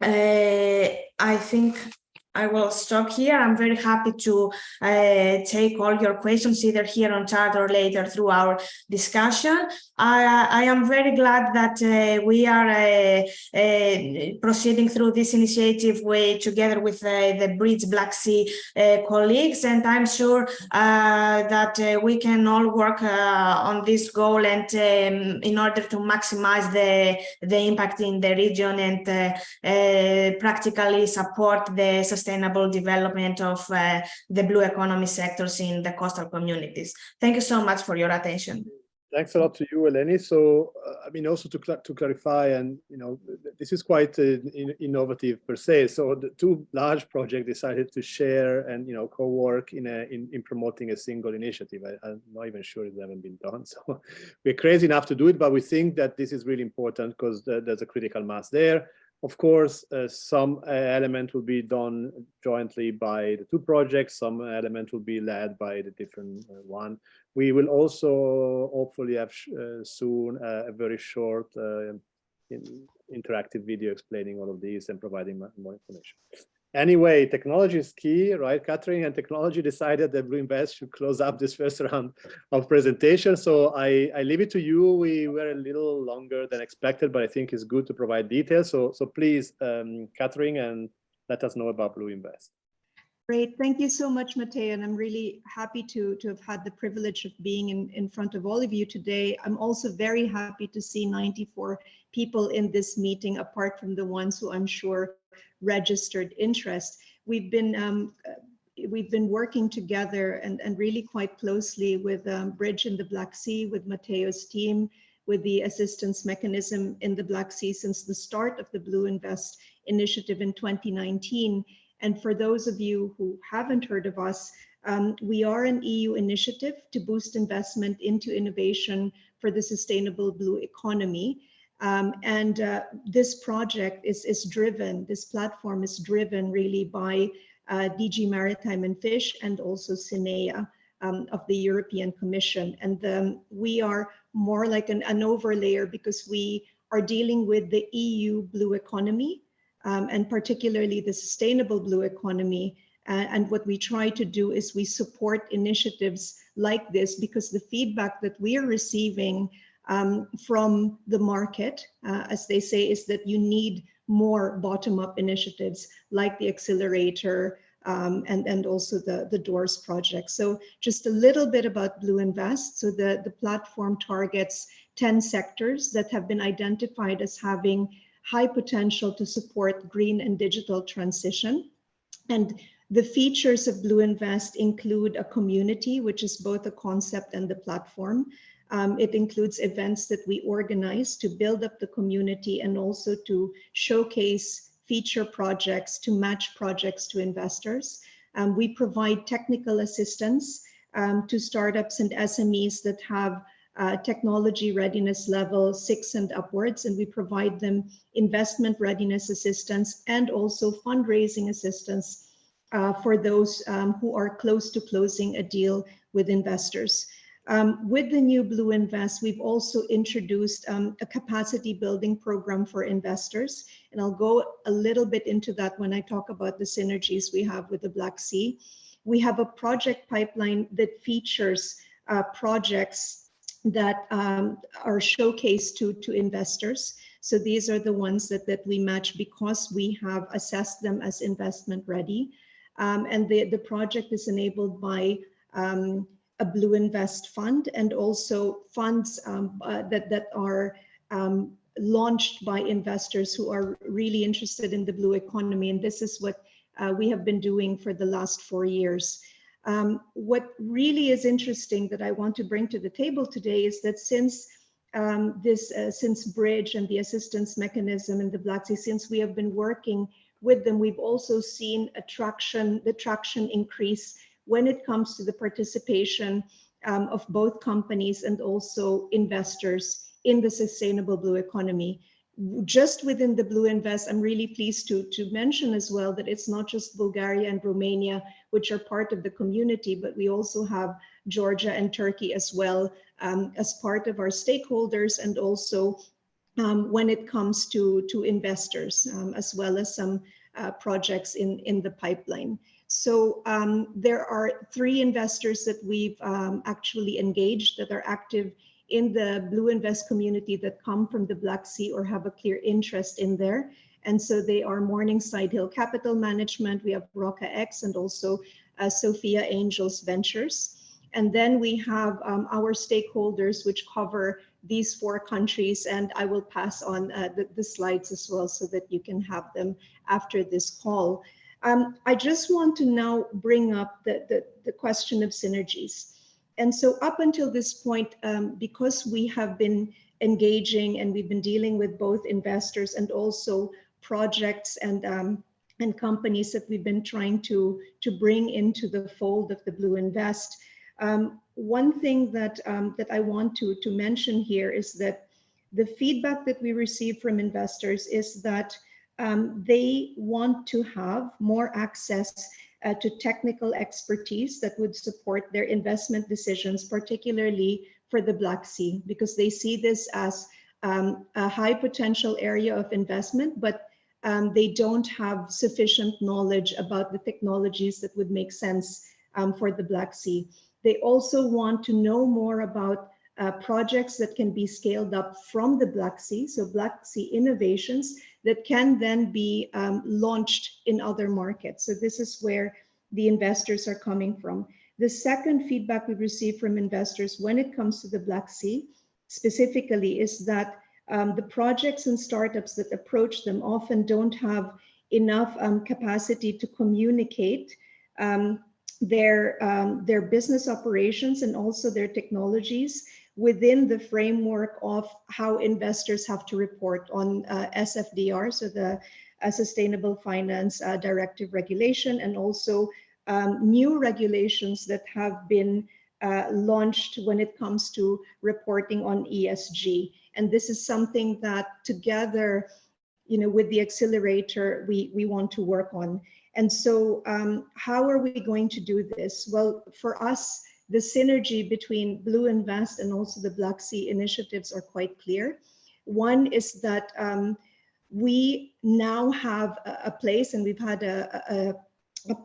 Speaker 5: I think I will stop here. I'm very happy to take all your questions, either here on chat or later through our discussion. I am very glad that we are proceeding through this initiative together with the Bridge Black Sea colleagues, and I'm sure that we can all work on this goal, and in order to maximize the impact in the region, and practically support the sustainable development of the blue economy sectors in the coastal communities. Thank you so much for your attention.
Speaker 2: Thanks a lot to you, Eleni. So, I mean, also to clarify, and this is quite innovative per se. So, the two large projects decided to share and co-work in promoting a single initiative. I'm not even sure it's ever been done. So, we're crazy enough to do it, but we think that this is really important because there's a critical mass there. Of course, some element will be done jointly by the two projects. Some element will be led by the different one. We will also hopefully have soon a very short interactive video explaining all of these and providing more information. Anyway, technology is key, right? Catherine and technology decided that Blue Invest should close up this first round of presentation. So I leave it to you. We were a little longer than expected, but I think it's good to provide details. So please, Catherine, and let us know about Blue Invest.
Speaker 6: Great. Thank you so much, Matteo. And I'm really happy to have had the privilege of being in front of all of you today. I'm also very happy to see 94 people in this meeting, apart from the ones who I'm sure registered interest. We've been working together and really quite closely with Bridge in the Black Sea, with Matteo's team, with the assistance mechanism in the Black Sea since the start of the Blue Invest initiative in 2019. And for those of you who haven't heard of us, we are an EU initiative to boost investment into innovation for the sustainable blue economy. This project is driven, this platform is driven really by DG Maritime and Fish, and also SINEA of the European Commission. And we are more like an overlayer, because we are dealing with the EU blue economy, and particularly the sustainable blue economy. And what we try to do is we support initiatives like this, because the feedback that we are receiving from the market, as they say, is that you need more bottom-up initiatives like the Accelerator and also the Doors project. So just a little bit about Blue Invest. So the platform targets 10 sectors that have been identified as having high potential to support green and digital transition. And the features of Blue Invest include a community, which is both a concept and the platform. It includes events that we organize to build up the community, and also to showcase feature projects, to match projects to investors. We provide technical assistance to startups and SMEs that have technology readiness level 6 and upwards, and we provide them investment readiness assistance and also fundraising assistance for those who are close to closing a deal with investors. With the new Blue Invest, we've also introduced a capacity building program for investors, and I'll go a little bit into that when I talk about the synergies we have with the Black Sea. We have a project pipeline that features projects that are showcased to investors. So these are the ones that we match because we have assessed them as investment ready. And the project is enabled by a Blue Invest fund and also funds that are launched by investors who are really interested in the blue economy. And this is what we have been doing for the last 4 years. What really is interesting that I want to bring to the table today is that since since Bridge and the assistance mechanism in the Black Sea, since we have been working with them, we've also seen the traction increase when it comes to the participation of both companies and also investors in the sustainable blue economy. Just within the Blue Invest, I'm really pleased to mention as well that it's not just Bulgaria and Romania, which are part of the community, but we also have Georgia and Turkey as well as part of our stakeholders, and also when it comes to investors, as well as some projects in the pipeline. So there are 3 investors that we've actually engaged that are active in the Blue Invest community that come from the Black Sea or have a clear interest in there. And so they are Morningside Hill Capital Management, we have Roca X, and also Sophia Angels Ventures. And then we have our stakeholders, which cover these 4 countries, and I will pass on the slides as well so that you can have them after this call. I just want to now bring up the question of synergies. And so up until this point, because we have been engaging and we've been dealing with both investors and also projects and companies that we've been trying to bring into the fold of the Blue Invest, one thing that I want to mention here is that the feedback that we receive from investors is that they want to have more access to technical expertise that would support their investment decisions, particularly for the Black Sea, because they see this as a high potential area of investment, but they don't have sufficient knowledge about the technologies that would make sense for the Black Sea. They also want to know more about projects that can be scaled up from the Black Sea, so Black Sea innovations that can then be launched in other markets. So this is where the investors are coming from. The second feedback we receive from investors when it comes to the Black Sea specifically is that the projects and startups that approach them often don't have enough capacity to communicate their business operations and also their technologies within the framework of how investors have to report on SFDR, so the Sustainable Finance Directive regulation, and also new regulations that have been launched when it comes to reporting on ESG. And this is something that together, with the Accelerator, we want to work on. And so how are we going to do this? Well, for us, the synergy between Blue Invest and also the Black Sea initiatives are quite clear. One is that we now have a place, and we've had a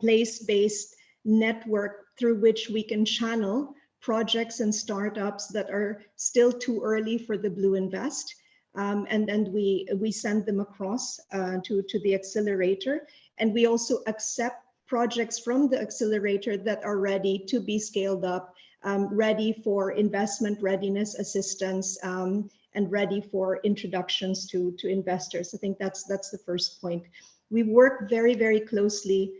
Speaker 6: place-based network through which we can channel projects and startups that are still too early for the Blue Invest. And we send them across to the Accelerator. And we also accept projects from the Accelerator that are ready to be scaled up, ready for investment readiness assistance, and ready for introductions to investors. I think that's the first point. We work very, very closely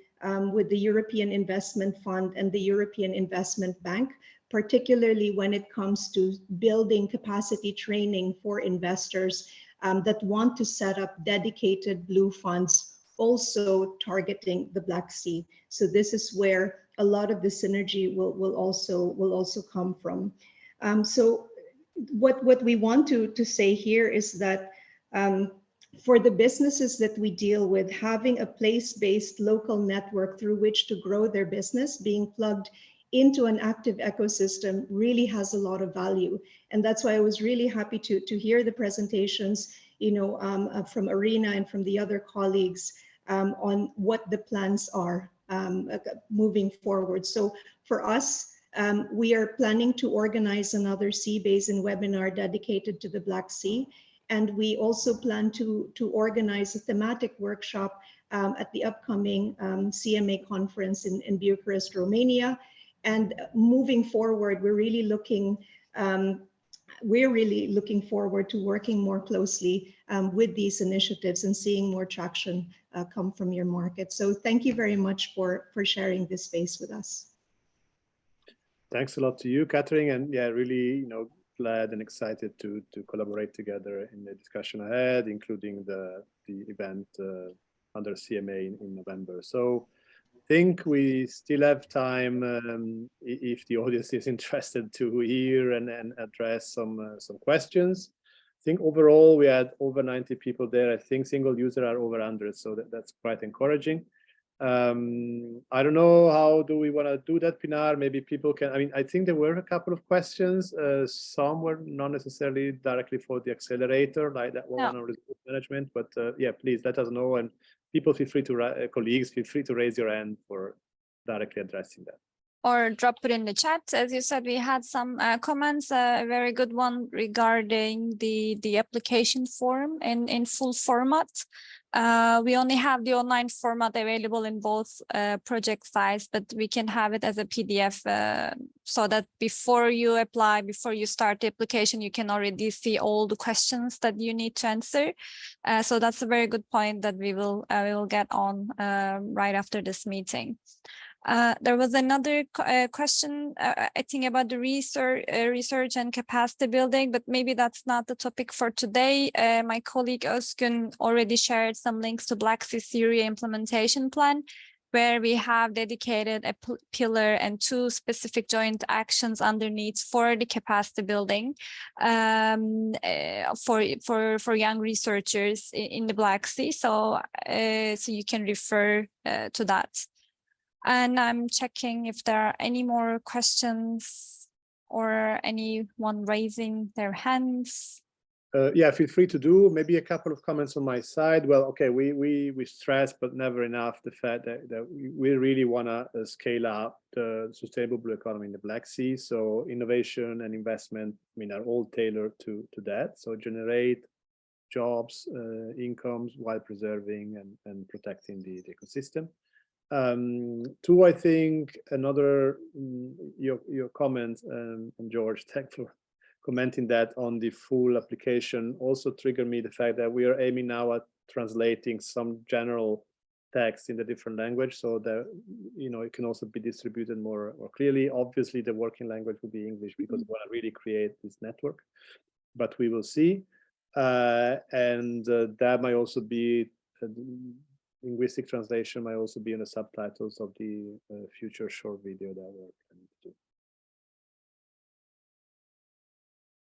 Speaker 6: with the European Investment Fund and the European Investment Bank, particularly when it comes to building capacity training for investors that want to set up dedicated blue funds, also targeting the Black Sea. So this is where a lot of the synergy will also come from. So what we want to say here is that for the businesses that we deal with, having a place-based local network through which to grow their business, being plugged into an active ecosystem really has a lot of value. And that's why I was really happy to hear the presentations, from Arena and from the other colleagues on what the plans are moving forward. So for us, we are planning to organize another Sea Basin webinar dedicated to the Black Sea. And we also plan to organize a thematic workshop at the upcoming CMA conference in Bucharest, Romania. And moving forward, we're really looking forward to working more closely with these initiatives and seeing more traction come from your market. So thank you very much for sharing this space with us.
Speaker 2: Thanks a lot to you, Catherine, and yeah, really, glad and excited to collaborate together in the discussion ahead, including the event under CMA in November. So I think we still have time if the audience is interested to hear and address some questions. I think overall we had over 90 people there. I think single user are over 100, so that's quite encouraging. I don't know, how do we want to do that, Pinar? Maybe people can, I think there were a couple of questions. Some were not necessarily directly for the accelerator, like that one on resource management, but yeah, please let us know, and people feel free to, colleagues, feel free to raise your hand for directly addressing that.
Speaker 1: Or drop it in the chat. As you said, we had some comments, a very good one regarding the application form in full format. We only have the online format available in both project size, but we can have it as a PDF so that before you apply, before you start the application, you can already see all the questions that you need to answer. So that's a very good point that we will get on right after this meeting. There was another question, I think, about the research and capacity building, but maybe that's not the topic for today. My colleague Özgün already shared some links to Black Sea Syria implementation plan, where we have dedicated a pillar and 2 specific joint actions underneath for the capacity building for young researchers in the Black Sea. So you can refer to that. And I'm checking if there are any more questions or anyone raising their hands.
Speaker 2: Yeah, feel free to do. Maybe a couple of comments on my side. Well, okay, we stress, but never enough, the fact that we really want to scale up the sustainable blue economy in the Black Sea. So innovation and investment, are all tailored to that. So generate jobs, incomes, while preserving and protecting the ecosystem. 2, I think another your comment, and George, thanks for commenting that on the full application, also triggered me the fact that we are aiming now at translating some general text in the different language, so that it can also be distributed more clearly. Obviously, the working language will be English because we want to really create this network, but we will see, and that might also be. Linguistic translation might also be in the subtitles of the future short video that we're planning to do.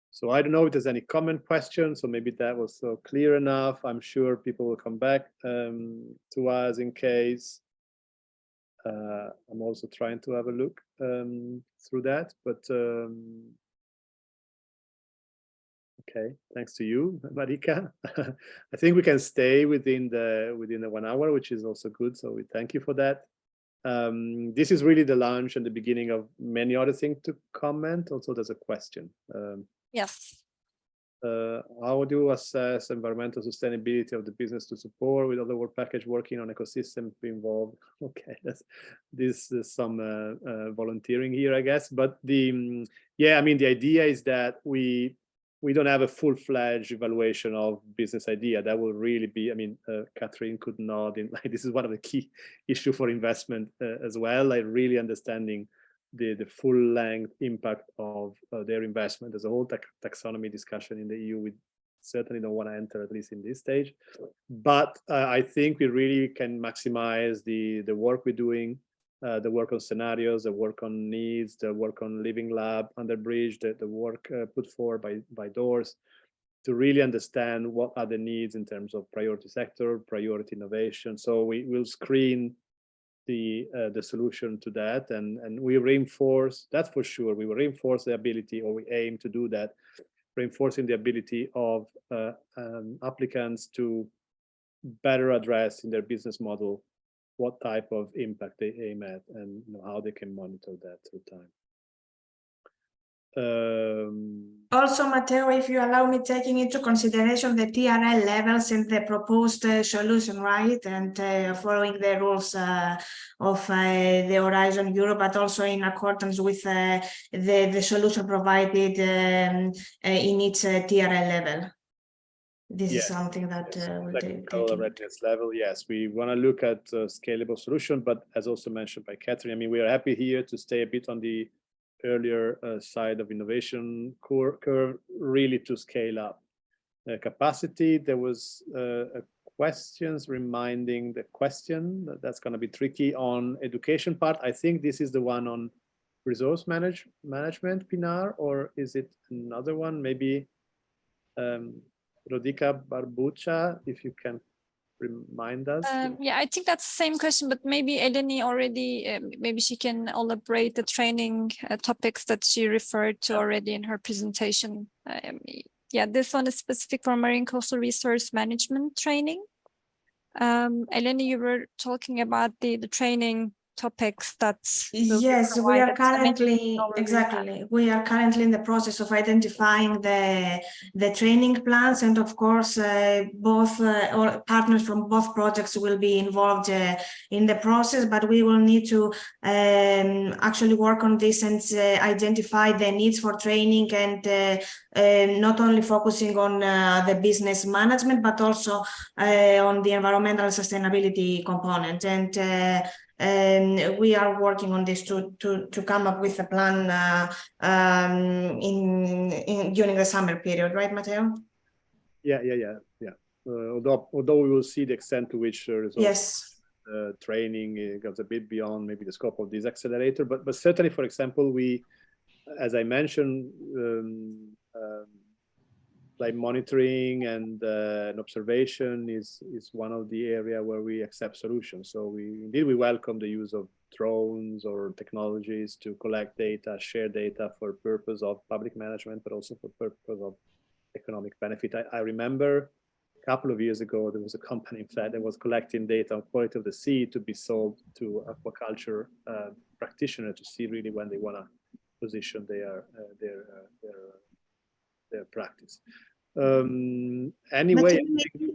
Speaker 2: So I don't know if there's any comment questions, so maybe that was so clear enough. I'm sure people will come back to us in case. I'm also trying to have a look through that, but okay, thanks to you, Marika. I think we can stay within the 1 hour, which is also good. So we thank you for that. This is really the launch and the beginning of many other things to comment. Also, there's a question.
Speaker 1: Yes.
Speaker 2: How do you assess environmental sustainability of the business to support with other work package working on ecosystem to be involved? Okay, this is some volunteering here, I guess. But the idea is that we don't have a full-fledged evaluation of business idea. That will really be, Catherine could nod in, this is one of the key issue for investment as well, like really understanding the full-length impact of their investment. There's a whole taxonomy discussion in the EU. We certainly don't want to enter, at least in this stage. But I think we really can maximize the work we're doing the work on scenarios, the work on needs, the work on living lab, Underbridge, the work put forward by Doors, to really understand what are the needs in terms of priority sector, priority innovation. So we will screen the solution to that, and we reinforce that for sure. We will reinforce the ability, or we aim to do that, reinforcing the ability of applicants to better address in their business model what type of impact they aim at, and how they can monitor that through time.
Speaker 5: Also, Matteo, if you allow me, taking into consideration the TRL levels and the proposed solution, right? And following the rules of the Horizon Europe, but also in accordance with the solution provided in each TRL level. This is something that will take
Speaker 2: readiness level. Yes, we want to look at scalable solution, but as also mentioned by Catherine, I mean, we are happy here to stay a bit on the earlier side of innovation curve, really to scale up capacity. There was questions reminding the question that's going to be tricky on education part. I think this is the one on resource management, Pinar, or is it another one? Maybe Rodica Barbucha, if you can remind us.
Speaker 1: Yeah, I think that's the same question, but maybe Eleni already, maybe she can elaborate the training topics that she referred to already in her presentation. Yeah, this one is specific for marine coastal resource management training. Eleni, you were talking about the training topics that
Speaker 5: yes, we are currently we are currently in the process of identifying the training plans, and of course both partners from both projects will be involved in the process, but we will need to actually work on this and identify the needs for training, and not only focusing on the business management, but also on the environmental sustainability component. And we are working on this to come up with a plan during the summer period, right, Matteo?
Speaker 2: Yeah. Although we will see the extent to which training goes a bit beyond maybe the scope of this accelerator, but certainly, for example, we, as I mentioned, like monitoring and observation is one of the area where we accept solutions. So we welcome the use of drones or technologies to collect data, share data for purpose of public management, but also for purpose of economic benefit. I remember a couple of years ago, there was a company, in fact, that was collecting data on quality of the sea to be sold to aquaculture practitioner to see really when they want to position their practice. Anyway,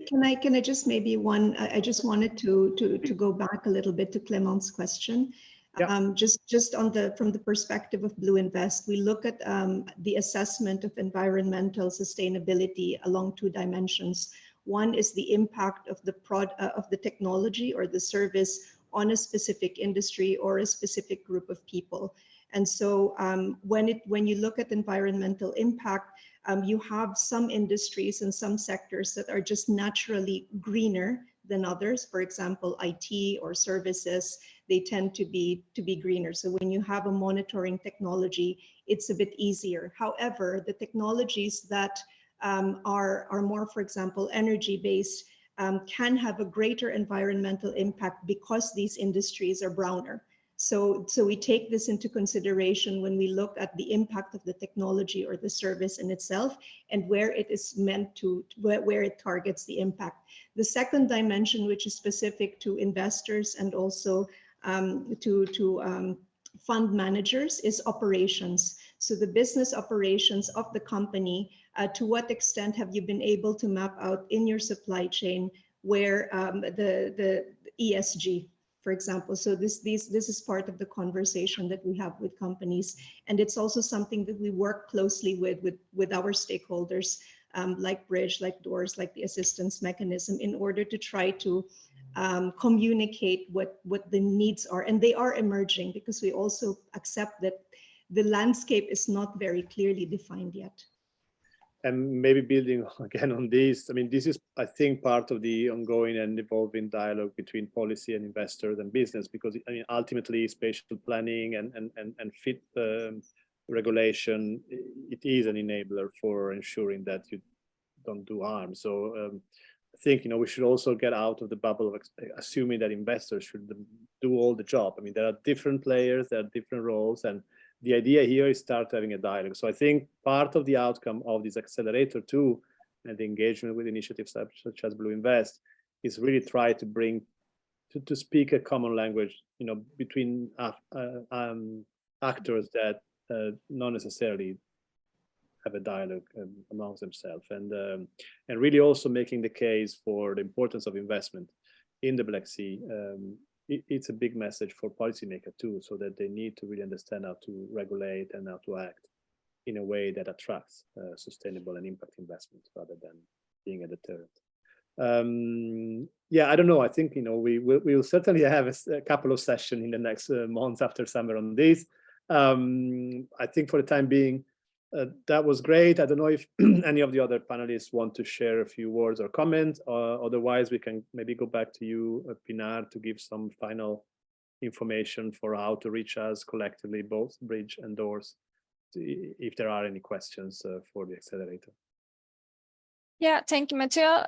Speaker 6: can I just maybe I just wanted to go back a little bit to Clément's question. Yeah. Just from the perspective of Blue Invest, we look at the assessment of environmental sustainability along two dimensions. One is the impact of the technology or the service on a specific industry or a specific group of people. And so when you look at environmental impact, you have some industries and some sectors that are just naturally greener than others. For example, IT or services, they tend to be greener. So when you have a monitoring technology, it's a bit easier. However, the technologies that are more, for example, energy-based, can have a greater environmental impact because these industries are browner. So we take this into consideration when we look at the impact of the technology or the service in itself and where it is meant to, where it targets the impact. The second dimension, which is specific to investors and also to fund managers, is operations. So the business operations of the company, to what extent have you been able to map out in your supply chain where the ESG, for example. So this is part of the conversation that we have with companies, and it's also something that we work closely with our stakeholders, like Bridge, like Doors, like the assistance mechanism, in order to try to communicate what the needs are, and they are emerging because we also accept that the landscape is not very clearly defined yet.
Speaker 2: And maybe building again on this, I mean, this is, I think, part of the ongoing and evolving dialogue between policy and investors and business, because I mean, ultimately, spatial planning and fit regulation, it is an enabler for ensuring that you don't do harm. So I think, you know, we should also get out of the bubble of assuming that investors should do all the job. I mean, there are different players, there are different roles, and the idea here is start having a dialogue. So I think part of the outcome of this accelerator too, and the engagement with initiatives such as Blue Invest, is really try to bring to speak a common language, you know, between actors that not necessarily have a dialogue amongst themselves, and really also making the case for the importance of investment in the Black Sea. It's a big message for policymakers too, so that they need to really understand how to regulate and how to act in a way that attracts sustainable and impact investment rather than being a deterrent. Yeah, I don't know. I think, you know, we'll certainly have a couple of sessions in the next months after summer on this. I think for the time being, that was great. I don't know if any of the other panelists want to share a few words or comments. Otherwise, we can maybe go back to you, Pinar, to give some final information for how to reach us collectively, both Bridge and Doors, if there are any questions for the accelerator.
Speaker 1: Yeah, thank you, Matteo.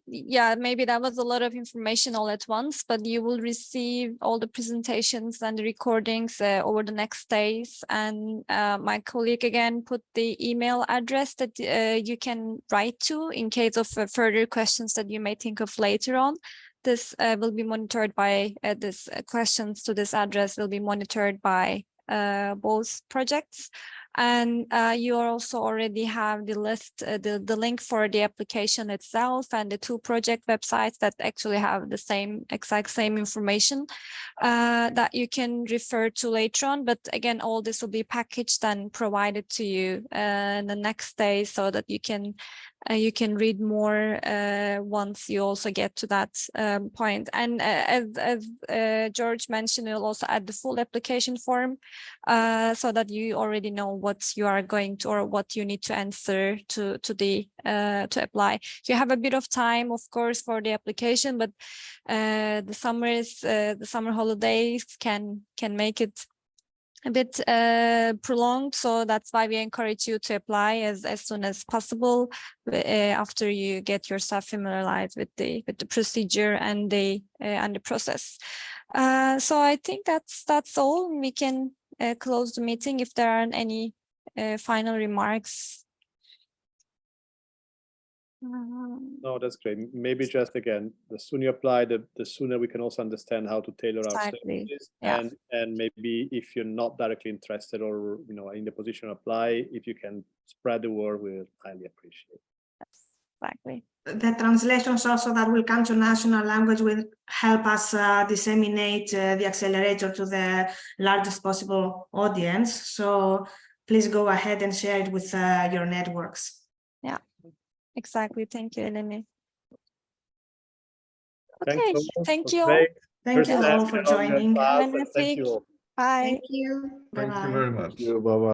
Speaker 1: Yeah, maybe that was a lot of information all at once, but you will receive all the presentations and the recordings over the next days. And my colleague again put the email address that you can write to in case of further questions that you may think of later on. This will be monitored by this questions to this address will be monitored by both projects. And you also already have the list, the link for the application itself and the two project websites that actually have the exact same information that you can refer to later on. But again, all this will be packaged and provided to you the next day so that you can read more once you also get to that point. And as George mentioned, we'll also add the full application form so that you already know what you are going to or what you need to answer to apply. You have a bit of time, of course, for the application, but the summer holidays can make it a bit prolonged, so that's why we encourage you to apply as soon as possible after you get yourself familiarized with the procedure and the process. So I think that's all. We can close the meeting if there aren't any final remarks.
Speaker 2: No, that's great. Maybe just again, the sooner you apply, the sooner we can also understand how to tailor our services.
Speaker 1: Yeah.
Speaker 2: And maybe if you're not directly interested or, you know, in the position to apply, if you can spread the word, we'll highly appreciate.
Speaker 1: Exactly.
Speaker 5: The translations also that will come to national language will help us disseminate the accelerator to the largest possible audience. So please go ahead and share it with your networks.
Speaker 1: Yeah, exactly. Thank you, Eleni. Okay,
Speaker 2: Thanks,
Speaker 1: thank you all.
Speaker 2: great.
Speaker 5: Thank you all for joining.
Speaker 1: Have a nice
Speaker 2: Thank
Speaker 1: week.
Speaker 2: you all.
Speaker 1: Bye.
Speaker 5: Thank you.
Speaker 3: Thank
Speaker 5: Bye-bye.
Speaker 3: you very much. Thank you. Bye-bye.